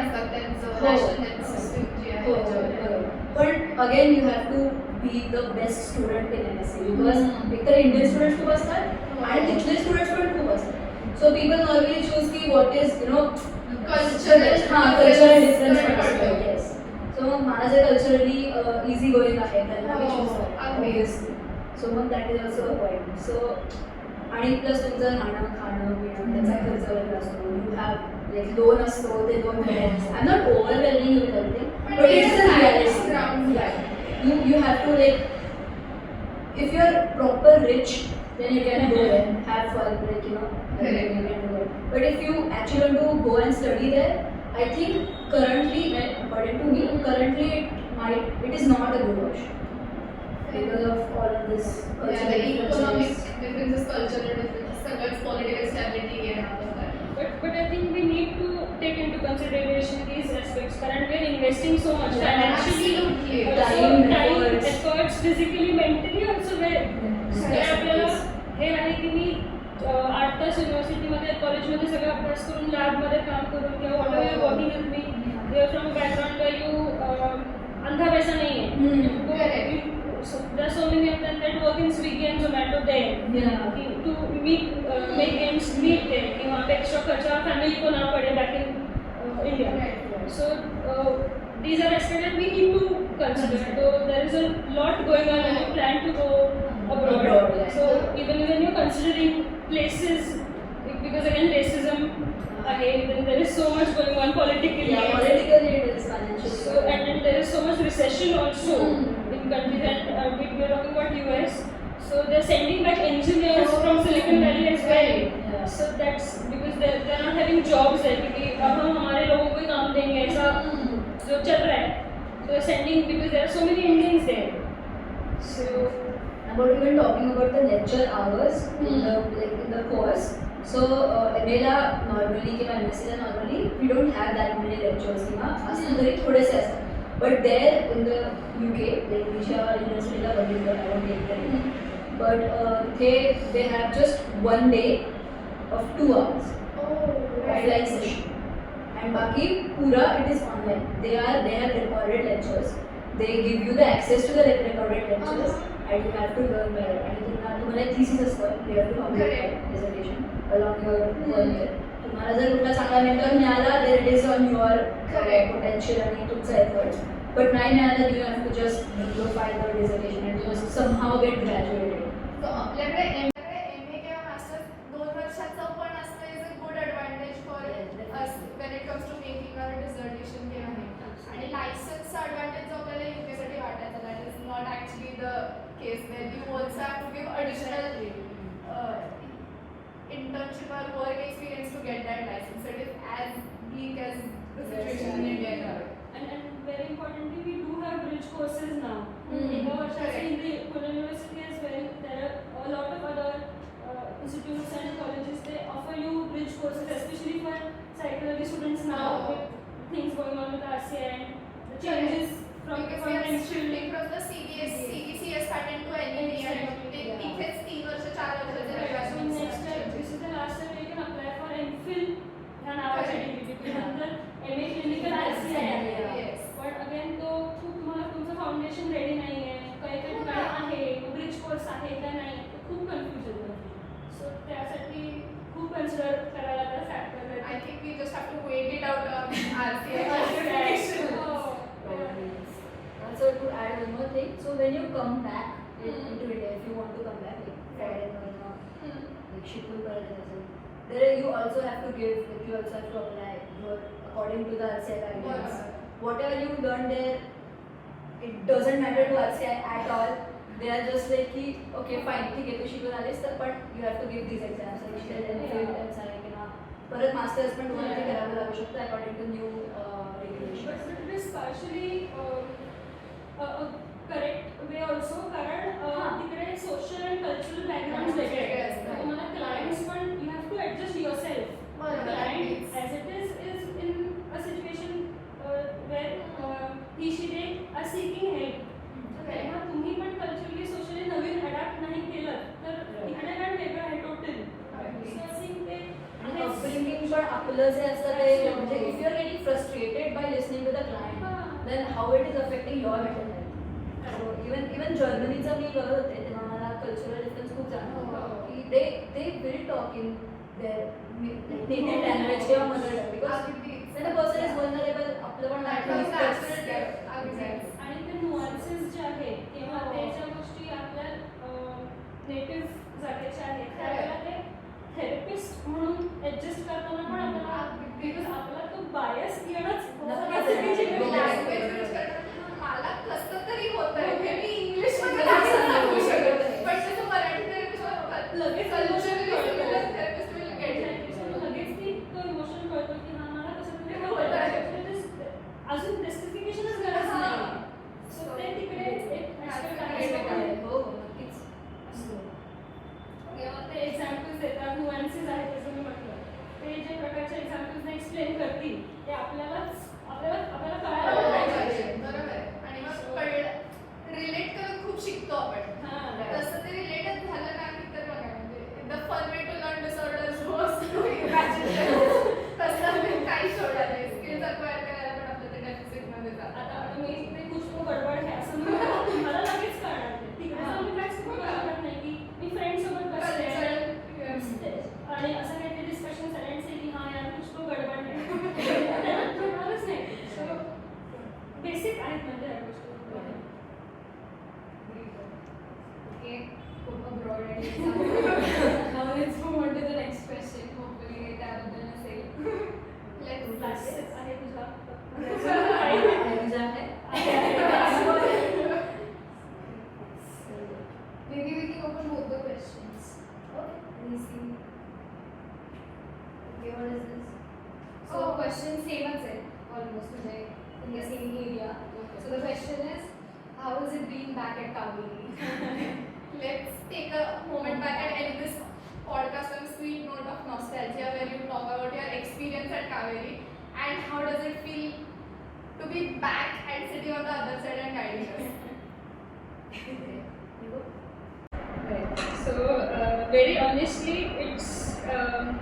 B: national system जी आहे त्याच्यामध्ये.
D: पण again you have to be the best student in MSc because एकतर इंडियन स्टुडंट्स खूप असतात आणि तिथले स्टुडंट्स पण खूप असतात. सो पीपल नॉर्मली चूज की व्हॉट इज कल्चरल डिफरन्स पण असतो. येस. सो मग मला जे कल्चरली इझी गोईंग आहे त्यांना मी चूज ऑब्वियसली. सो मग that is also a point. So आणि प्लस तुमचं राहणं खाणं पिणं त्याचा खर्च वगैरे असतो. यू हॅव लाईक लोन असतो ते लोन फेडायचं. I am not overwhelming with everything but it's a reality. You have to like if you're proper rich then you can go and have fun like you can do it. But if you actually want to go and study there, I think currently according to me currently it is not a good option because of all of this cultural
B: economic differences, cultural differences, सगळंच political stability and all of that.
C: But I think we need to take into consideration these aspects. Currently, we are investing so much financially, time, efforts, physically, mentally also. आपल्याला हे आहे की मी 8 तास युनिव्हर्सिटीमध्ये कॉलेजमध्ये सगळं अभ्यास करून लॅबमध्ये काम करून किंवा whatever you working with me you are from a background where you अंधा पैसा नाही आहे. There are so many of them that work in Swiggy and Zomato there to make ends meet there कि वहाँ पे extra खर्चा family को ना पड़े back in India. So these are aspects that we need to consider. So there is a lot going on when you plan to go abroad. So even when you're considering places, because again racism then there is so much going on politically.
D: Yeah, politically it is financially.
C: So and there is so much recession also in countries that we are talking about US. So they're sending back engineers from Silicon Valley as well.
D: Yeah.
C: So that's because they're not having jobs there. क्योंकि अब हम हमारे लोगों को ही काम देंगे ऐसा जो चल रहा है. So they're sending because there are so many Indians there. So
D: about even talking about the lecture hours in the course. So MA normally किंवा MSc normally we don't have that many lectures किंवा असतील तरी थोडेसे असतात. But there in the UK, like Nisha University la badinder, I won't take them. But they have just 1 day of 2 hours offline session, and baki pura it is online. They have recorded lectures. They give you the access to the recorded lectures, and you have to learn by it. And तुम्हाला thesis असतं, you have to complete dissertation along your work year. तुम्हाला जर कुठला चांगला mentor मिळाला, then it is on your potential आणि तुमचा effort. But नाही मिळाला, you have to just go file the dissertation and just somehow get graduated.
B: So आपल्याकडे MA किंवा मास्टर्स 2 वर्षाचं पण असतं is a good advantage for us when it comes to making our dissertation किंवा हे. आणि लायसन्सचा advantage जो आपल्याला UK साठी वाटायचा, that is not actually the case where you also have to give additional internship or work experience to get that license. So it is as bleak as the situation in India now.
C: and very importantly, we do have bridge courses now. In the Pune University as well, there are a lot of other institutes and colleges. They offer you bridge courses, especially for psychology students now, with things going on with RCA and the changes from
B: shifting from the CBCS pattern to NEP and तिथेच 3 वर्ष 4 वर्षाचे
C: So next year, this is the last time you can apply for MPhil ह्या नावाच्या degree. नंतर MA clinical RCA आहे. पण again तो तुम्हाला तुमचं फाउंडेशन रेडी नाही आहे, काही ठिकाणी आहे, ब्रिज कोर्स आहे का नाही, खूप कन्फ्युजन होतं. सो त्यासाठी खूप कन्सिडर करायला लागतं factor.
B: I think we just have to wait it out on RCA.
D: So to add one more thing, so when you come back into India, if you want to come back, like foreign or like Shikul there you also have to give, like you also have to apply according to the RCA guidelines. Whatever you learn there, it doesn't matter to RCA at all. They are just like, okay, fine, ठीक आहे तू शिकून आलीस तर पण you have to give these exams, like Shell and Field and Psy किंवा परत masters पण तुम्हाला ते करावं लागू शकतं according to new regulations.
C: But it is partially a correct way also, कारण तिकडे social and cultural backgrounds वेगळे आहेत. तुम्हाला clients पण you have to adjust yourself. Client as it is in a situation where they are seeking help. तेव्हा तुम्ही पण culturally socially नवीन adapt नाही केलं तर इकडे काय वेगळं आहे टोटली.
D: अपब्रिंगिंग पण आपलं जे असतं ते म्हणजे if you are getting frustrated by listening to the client, then how it is affecting your mental health. So even जर्मनीचं मी करत होते तेव्हा मला कल्चरल डिफरन्स खूप जाणवला की they will talk in their native language किंवा mother tongue because when a person is vulnerable आपलं पण
C: आणि ते नुआन्सेस जे आहेत किंवा त्याच्या गोष्टी आपल्या नेटिव्ह जागेच्या आहेत त्यावेळेला ते थेरपिस्ट म्हणून ऍडजस्ट करताना पण आपल्याला बिकॉज आपला तो बायस येणंच
B: मला कसं तरी होतंय हे मी इंग्लिश मध्ये नाही सांगू शकत पण तसं मराठी थेरपिस्ट लगेच थेरपिस्ट विल गेट
C: लगेच ती तो इमोशन कळतो की हा मला कसं तरी होतंय अजून जस्टिफिकेशनच गरज नाही सो ते तिकडे एक आहे
D: हो नक्कीच असतो.
C: ते एक्झाम्पल्स देतात नुआन्सेस आहेत जसं मी म्हटलं ते जे प्रकारचे एक्झाम्पल्सने एक्सप्लेन करतील ते आपल्याला कळायला पाहिजे.
B: बरोबर आहे आणि मग रिलेट करून खूप शिकतो आपण तसं ते रिलेटच झालं ना की तर बघा म्हणजे the fun way to learn disorders तसं काही सोडलं नाही स्किल्स अक्वायर करायला पण आपलं ते डेफिसिट मध्ये जातं.
C: आता तुम्ही ते कुछ तो गडबड आहे असं मला लगेच कळणार तिकडे जाऊन मी काहीच कळणार नाही की मी फ्रेंडसोबत बसले आणि असं काहीतरी डिस्कशन करायचं की हा यार कुछ तो गडबड आहे कळणारच नाही. सो बेसिक आहेत म्हणजे ह्या गोष्टी.
A: Okay, broad idea. Now let's move on to the next question. Hopefully त्याबद्दल नसेल.
C: Classes आहे तुझा
A: Maybe we can open both the questions. Okay, let me see. Okay, what is this? So question same as it, almost in the same area. So the question is, how has it been back at Kaveri?
B: Let's take a moment back and end this podcast on a sweet note of nostalgia where you talk about your experience at Kaveri and how does it feel to be back and sitting on the other side and guiding us.
C: Right. So very honestly, it's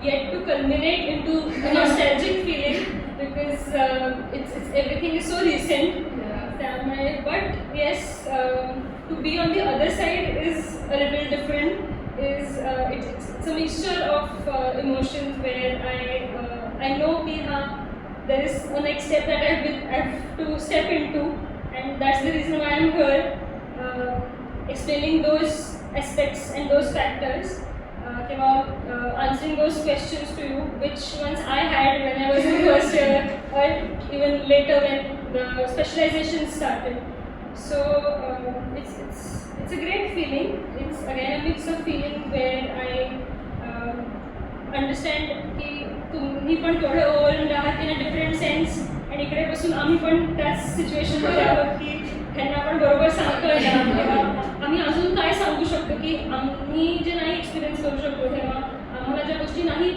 C: yet to culminate into a nostalgic feeling because it's everything is so recent. But yes, to be on the other side is a little different. It's a mixture of emotions where I know there is a next step that I have to step into, and that's the reason why I'm here, explaining those aspects and those factors, answering those questions to you, which ones I had when I was in first year or even later when the specialization started. So it's a great feeling. It's again a mix of feeling where I understand की तुम्ही पण थोडे ओव्हरवेल्म्ड आहात इन a different sense आणि इकडे बसून आम्ही पण त्याच सिच्युएशनमध्ये आहोत की त्यांना आपण बरोबर सांगतोय ना किंवा आम्ही अजून काय सांगू शकतो की आम्ही जे नाही एक्सपिरियन्स करू शकतो तेव्हा आम्हाला ज्या गोष्टी नाही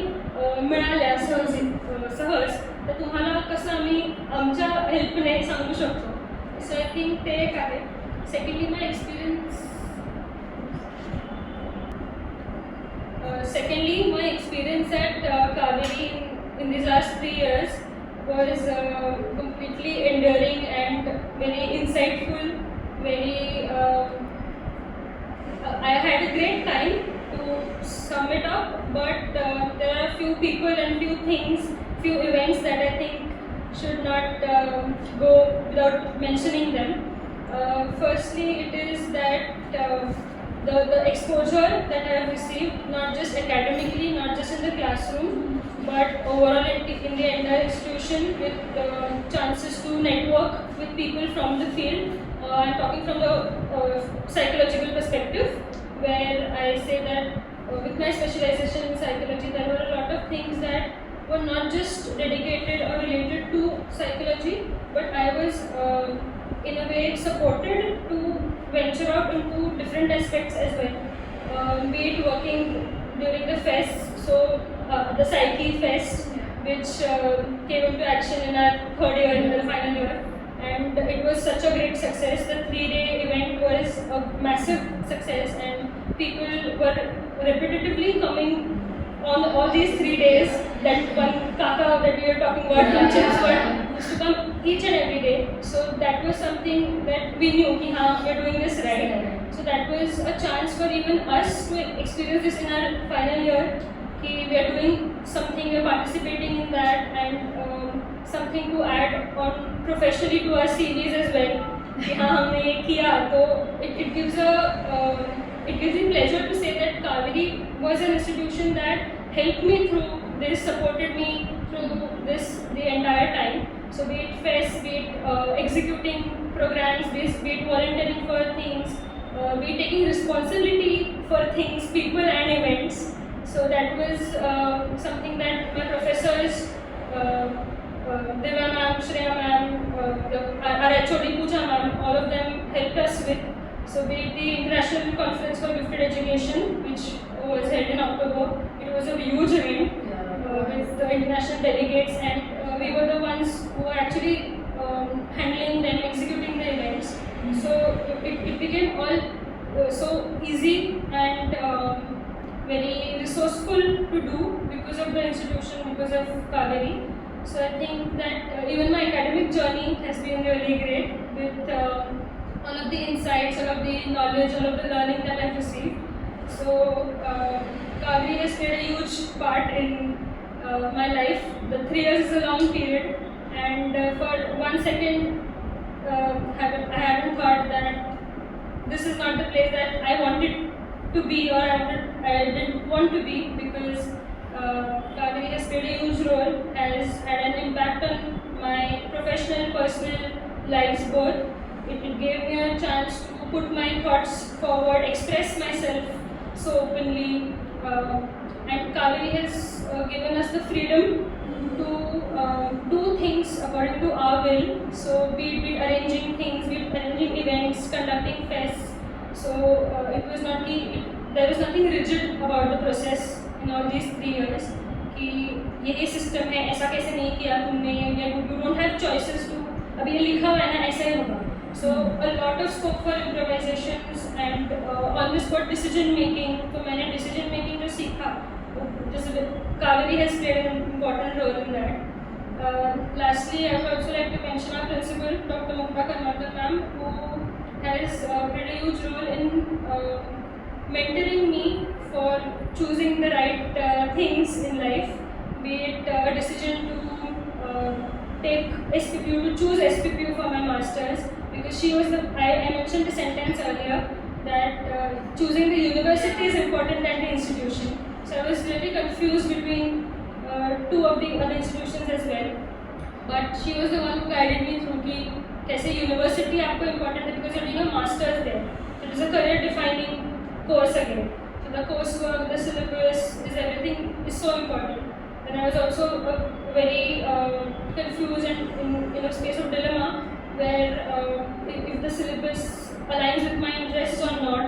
C: मिळाल्या सहज तर तुम्हाला कसं आम्ही आमच्या हेल्पने सांगू शकतो. सो आय थिंक ते एक आहे. Secondly my experience at Kaveri in these last 3 years was completely enduring and very insightful. I had a great time to sum it up, but there are a few people and few things, few events that I think should not go without mentioning them. Firstly, it is that the exposure that I have received, not just academically, not just in the classroom, but overall in the entire institution, with chances to network with people from the field. I'm talking from the psychological perspective, where I say that with my specialization in psychology, there were a lot of things that were not just dedicated or related to psychology, but I was in a way supported to venture out into different aspects as well, be it working during the fest, so the Psy-Key Fest, which came into action in our third year, in the final year, and it was such a great success. The 3-day event was a massive success and people were repetitively coming on all these 3 days, that one kaka that we were talking about from Chelmsford used to come each and every day. So that was something that we knew कि हाँ we're doing this right. So that was a chance for even us to experience this in our final year. कि we are doing something, we are participating in that, and something to add on professionally to our CVs as well. कि हाँ हमने ये किया, तो it gives me pleasure to say that Kaveri was an institution that helped me through this, supported me through this the entire time. So be it fest, be it executing programs, be it volunteering for things, be it taking responsibility for things, people and events. So that was something that my professors, Divya ma'am, Shreya ma'am, our HOD Pooja ma'am, all of them helped us with. So be it the International Conference for Gifted Education, which was held in October. It was a huge event with the international delegates, and we were the ones who were actually handling them, executing the events. So it became all so easy and very resourceful to do because of the institution, because of Kaveri. So I think that even my academic journey has been really great with all of the insights, all of the knowledge, all of the learning that I've received. So Kaveri has played a huge part in my life. The 3 years is a long period, and for 1 second I haven't thought that this is not the place that I wanted to be, or I didn't want to be, because Kaveri has played a huge role, has had an impact on my professional, personal lives both. It gave me a chance to put my thoughts forward, express myself so openly, and Kaveri has given us the freedom to do things according to our will. So be it arranging things, be it arranging events, conducting fests. So there was nothing rigid about the process in all these 3 years. कि यही system है, ऐसा कैसे नहीं किया तुमने, या you don't have choices to अभी ये लिखा हुआ है ना ऐसा ही होगा. So a lot of scope for improvisations and on the spot decision making. तो मैंने decision making जो सीखा, जैसे Kaveri has played an important role in that. Lastly, I would also like to mention our principal, Dr. Mukta Karmakar ma'am, who has played a huge role in mentoring me for choosing the right things in life, be it a decision to take SPPU, to choose SPPU for my masters, because she was I mentioned the sentence earlier that choosing the university is important than the institution. So I was really confused between 2 of the other institutions as well, but she was the one who guided me through कि कैसे university आपको important है, because you're doing a masters there. So it is a career defining course again. So the coursework, the syllabus, everything is so important. And I was also very confused and in a space of dilemma where if the syllabus aligns with my interests or not.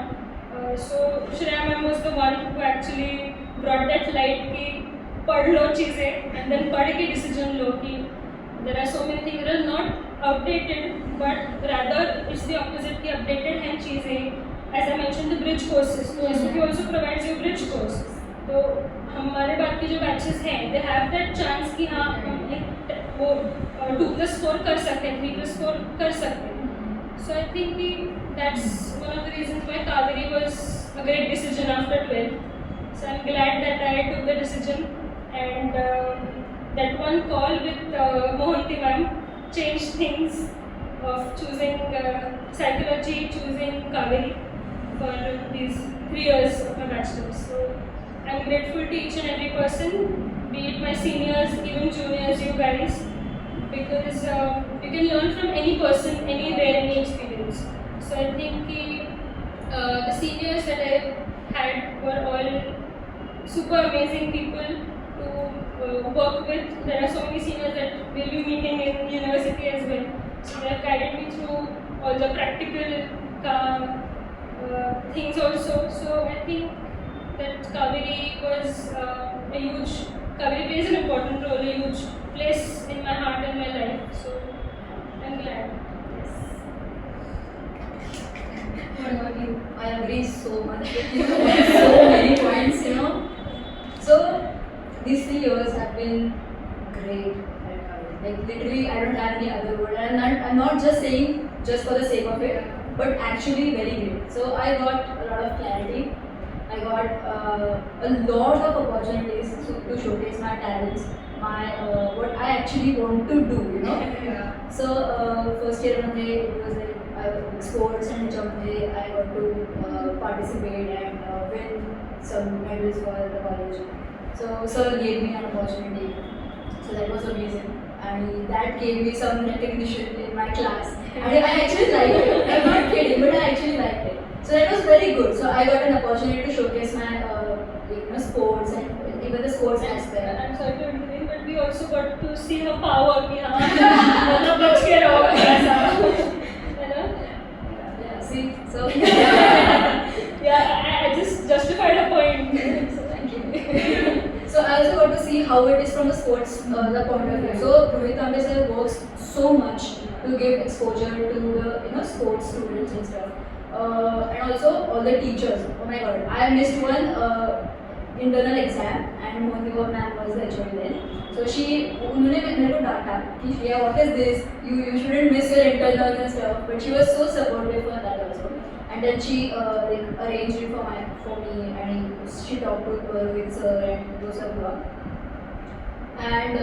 C: So Shreya ma'am was the one who actually brought that light कि पढ़ लो चीज़ें and then पढ़ के decision लो कि there are so many things that are not outdated, but rather it's the opposite कि updated हैं चीज़ें. As I mentioned, the bridge courses. So SPP also provides you bridge courses. तो हमारे बाद की जो batches हैं, they have that chance कि हाँ वो 2+4 कर सकते हैं, 3+4 कर सकते हैं. So I think that's one of the reasons why Kaveri was a great decision after 12. So I'm glad that I took the decision, and that one call with Mohanty ma'am changed things of choosing psychology, choosing Kaveri for these 3 years of my bachelor's. So I'm grateful to each and every person, be it my seniors, even juniors, you guys, because you can learn from any person, anywhere, any experience. So I think the seniors that I had were all super amazing people to work with. There are so many seniors that we'll be meeting in university as well. So they have guided me through all the practical things also. So I think that Kaveri was Kaveri plays an important role, a huge place in my heart and my life. So I'm glad.
D: I agree so much with you. So many points, So years have been great at Kaveri. Like literally, I don't have any other word. And I'm not just saying just for the sake of it, but actually very great. So I got a lot of clarity. I got a lot of opportunities to showcase my talents, my what I actually want to do, you know.
C: Yeah.
D: So first year it was like sports and ह्याच्यामध्ये I got to participate and win some medals for the college. So sir gave me an opportunity. So that was amazing. And that gave me some recognition in my class. And I actually liked it. I'm not kidding, but I actually liked it. So that was very good. So I got an opportunity to showcase my sports and even the sports aspect.
C: I'm sorry to intervene, but we also got to see her power. कि हाँ, मतलब बच के रहो ऐसा, है ना?
D: Yeah, see, so
C: Yeah, I just justified a point. So thank you.
D: So I also got to see how it is from the sports the point of view. So Rohit Ambe sir works so much to give exposure to the sports students and stuff. And also all the teachers. Oh my god, I missed one internal exam and Mohanty ma'am was the HOD then. So उन्होंने मेरे को डांटा कि yeah, what is this? You shouldn't miss your internals and stuff. But she was so supportive for that also. And then she like arranged it for me and she talked to Rohit sir and those सब and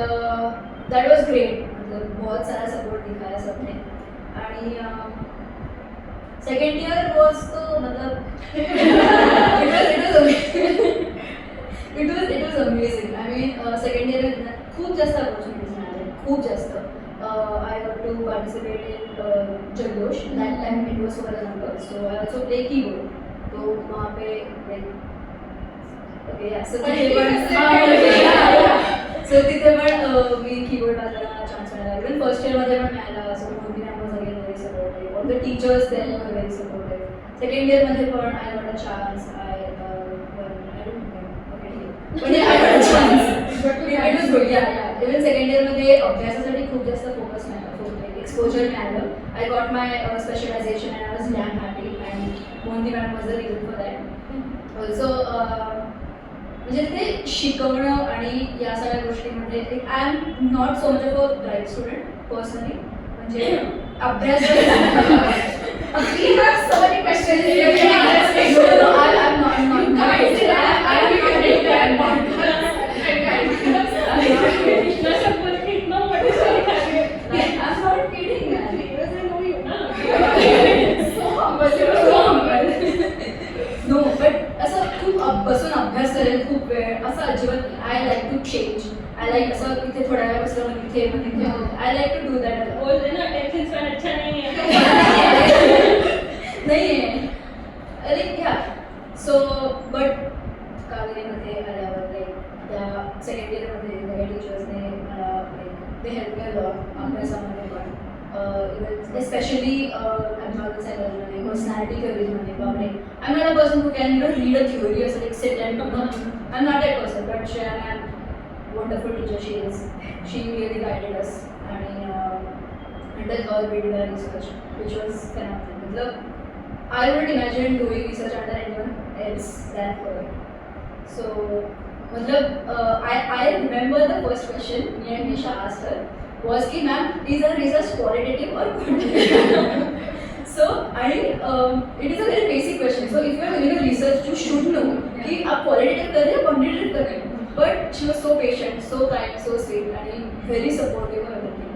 D: that was great. मतलब बहुत सारा support दिखाया सबने. and second year was तो मतलब it was amazing. I mean second year में खूब जास्त opportunities मिळाले, खूप जास्त. I got to participate in Jaldosh. That time it was for the number. So I also play keyboard. तो वहाँ पे like okay yeah. So तिथे पण so तिथे पण मी keyboard वाजवायला chance मिळाला. Even first year मध्ये पण मिळाला. So Mohanty ma'am was again very supportive. All the teachers then were very supportive. Second year मध्ये पण I got a chance. I don't know. Okay, but yeah, I got a chance. It was good. Yeah. Even second year मध्ये अभ्यासासाठी खूप जास्त focus मिळाला, exposure मिळालं. I got my specialization and I was damn happy. And Mohanty ma'am was the reason for that. Also म्हणजे ते शिकवणं आणि या सगळ्या गोष्टीमध्ये I am not so much of a bright student personally. म्हणजे अभ्यास
B: We have so many questions here.
D: No but असं खूप बसून अभ्यास करेल खूप वेळ असं अजिबात. I like to change. I like असं इथे थोड्या वेळ बसलं मग इथे I like to do that.
C: बोलते ना टेंशन स्पॅन अच्छा नहीं है.
D: नाही आहे लाईक ह्या. सो बट कावेरीमध्ये आल्यावर लाईक त्या सेकंड इयरमध्ये सगळ्या टीचर्सने मला like they help me lot अभ्यासामध्ये पण. even especially abnormal psychology, personality theories बापरे. I'm not a person who can read a theory or like sit and I'm not that person. But Shreya ma'am, wonderful teacher she is. She really guided us and until her we did our research, which was phenomenal. I wouldn't imagine doing research under anyone else than her. So I remember the first question me and Nisha asked her was कि ma'am, is our research qualitative or quantitative? So it is a very basic question. So if you are doing a research, you should know कि आप qualitative कर रहे हैं quantitative कर रहे हैं. But she was so patient, so kind, so sweet, and very supportive of everything.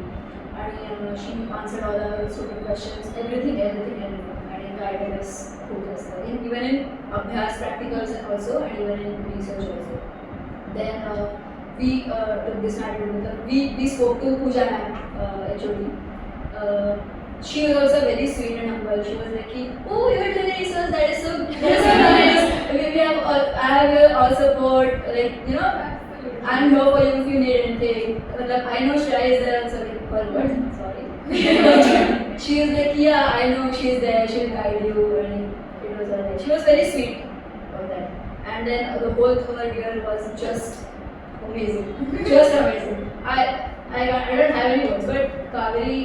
D: And she answered all our student questions, everything, and guided us even in abhyas practicals also, and even in research also. Then we took this matter. We spoke to Pooja ma'am, HOD. She was also very sweet and humble. She was like, "Oh, you are doing research. That is so nice. I have your all support. Like I'm here for you if you need anything." I know Shreya is there also. Like, sorry. She is like, "Yeah, I know she is there. She will guide you." And it was alright. She was very sweet about that. And then the whole third year was just amazing. Just amazing. I don't have any words, but Kaveri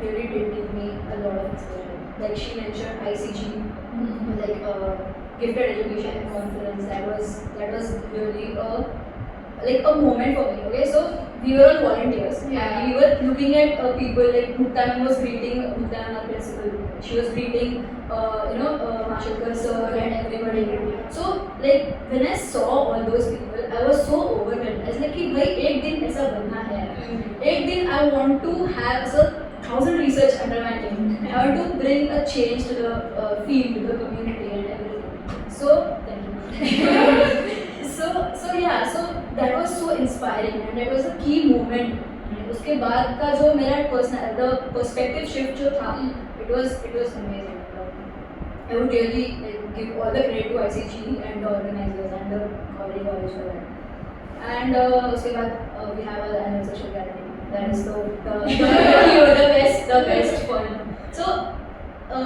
D: really did give me a lot of exposure. Like she mentioned ICG, like gifted education conference. That was really a like a moment for me. Okay, so we were all volunteers,
B: Yeah.
D: and we were looking at people like Mukta ma'am was greeting Mukta ma'am, our principal. She was greeting, Mashalkar sir and everybody. So like when I saw all those people, I was so overwhelmed. I was like, कि भाई एक दिन ऐसा बनना है. एक दिन I want to have so 1,000 research under my name. I want to bring a change to the field, to the community and everything. So thank you. so that was so inspiring and that was a key moment. उसके बाद का जो मेरा personal the perspective shift जो था, it was amazing. I would really give all the credit to ICG and the organizers and the Kaveri College for that. And उसके बाद we have our annual social gathering. That is the best fun. So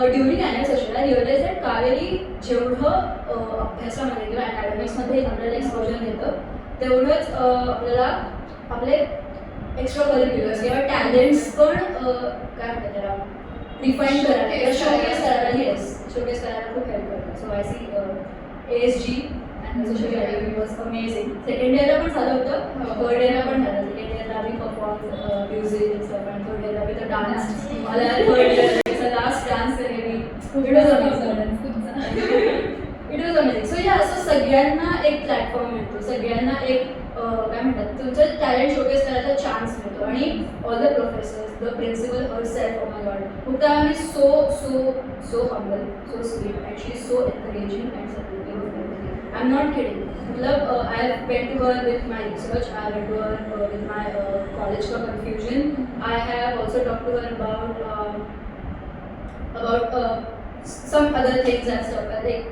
D: during annual session, I realized that Kaveri जेवढं अभ्यासामध्ये किंवा अकॅडमिक्समध्ये आपल्याला exposure घेतं तेवढंच आपल्याला आपले एक्स्ट्रा करिक्युलर्स किंवा टॅलेंट्स पण काय म्हणतात त्याला रिफाईन करायला शोकेस करायला शोकेस करायला खूप हेल्प करतात. सो आय सी ASG and social gathering was amazing. Second year पण झालं होतं, third year पण झालं. Second year आम्ही performed music and stuff and third year with the dance. मला third year last dance केलेली. It was amazing. It was amazing. So yeah, so सगळ्यांना एक प्लॅटफॉर्म मिळतो, सगळ्यांना एक काय म्हणतात तुमचं टॅलेंट शोकेस करायचा चान्स मिळतो आणि all the professors, the principal herself, oh my God, Mukta ma'am is so humble, so sweet and she is so encouraging and supportive of everything. I'm not kidding. मतलब I went to her with my research, I went to her with my college का confusion. I have also talked to her about some other things and stuff. Like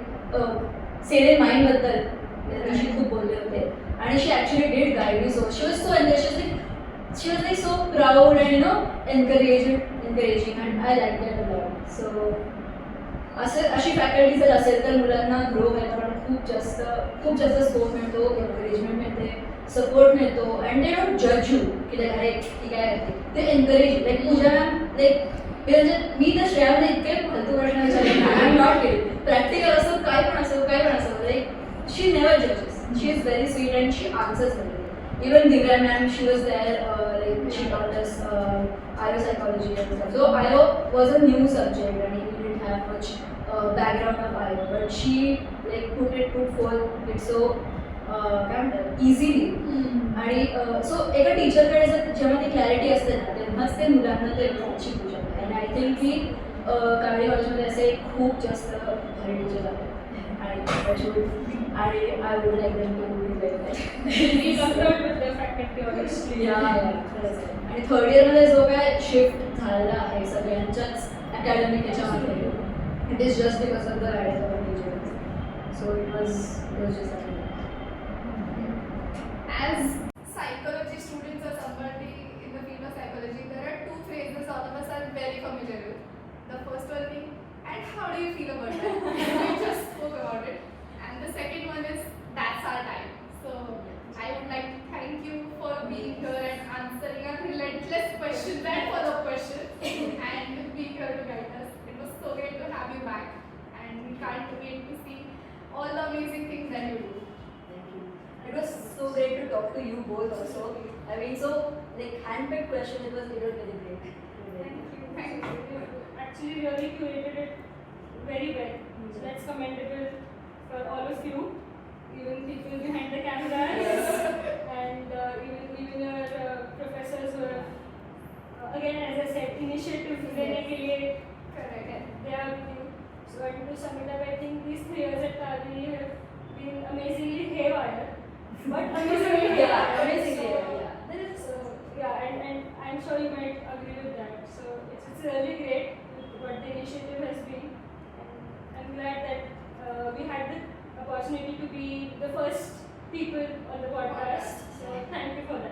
D: state in mind बद्दल she खूप बोलले होते and she actually did guide me. So she was so she was like so proud and encouraging and I liked that a lot. So अशी faculty जर असेल तर मुलांना grow व्हायला पण खूप जास्त स्कोप मिळतो, एनकरेजमेंट मिळते, सपोर्ट मिळतो अँड दे डोंट जज यू की लाईक अरे ती काय करते, ते एनकरेज लाईक पूजा मॅम लाईक मी तर श्रेयाला इतके फालतू प्रश्न विचारले, आय एम नॉट किडिंग, प्रॅक्टिकल असो काय पण असो लाईक शी नेवर जजेस, she is very sweet and she answers very. Even Divya ma'am, she was there, like she taught us IO psychology and stuff. So IO was a new subject and we didn't have much background of IO, but she like put forth it so easily. आणि so एका टीचरकडे जर जेव्हा ती clarity असते ना तेव्हाच ते मुलांना ते शिकू शकतात. आणि आय थिंक की कावेरी कॉलेजमध्ये असे खूप जास्त भारी टीचर्स आहेत आणि I would like them to be like that.
C: We concurred with the faculty honestly.
D: खरंच. आणि थर्ड इयरमध्ये जो काय शिफ्ट झालेला आहे सगळ्यांच्याच अकॅडमिक याच्यामध्ये, it is just because of the guidance of teachers. So it was just
B: As psychology students or somebody in the field of psychology, there are two phrases all of us are very familiar with. The first one being, and how do you feel about that? We just spoke about it. And the second one is, that's our time. So I would like to thank you for being here and answering our relentless questions and follow-up questions and being here to guide us. It was so great to have you back and we can't wait to see all the amazing things that you do.
D: It was so great to talk to you both also. I mean, so like handpicked question, it was very great.
B: Thank you.
C: Actually really curated it very well. So that's commendable for all of you, even people behind the cameras and even your professors who are again, as I said, initiative लेने के लिए
B: Correct.
C: they are with you. So I want to sum it up. I think these 3 years at Kaveri have been amazingly haywire, but amazingly haywire. So yeah, and I'm sure you might agree with that. So it's really great what the initiative has been, and I'm glad that we had the opportunity to be the first people on the podcast. So thank you for that.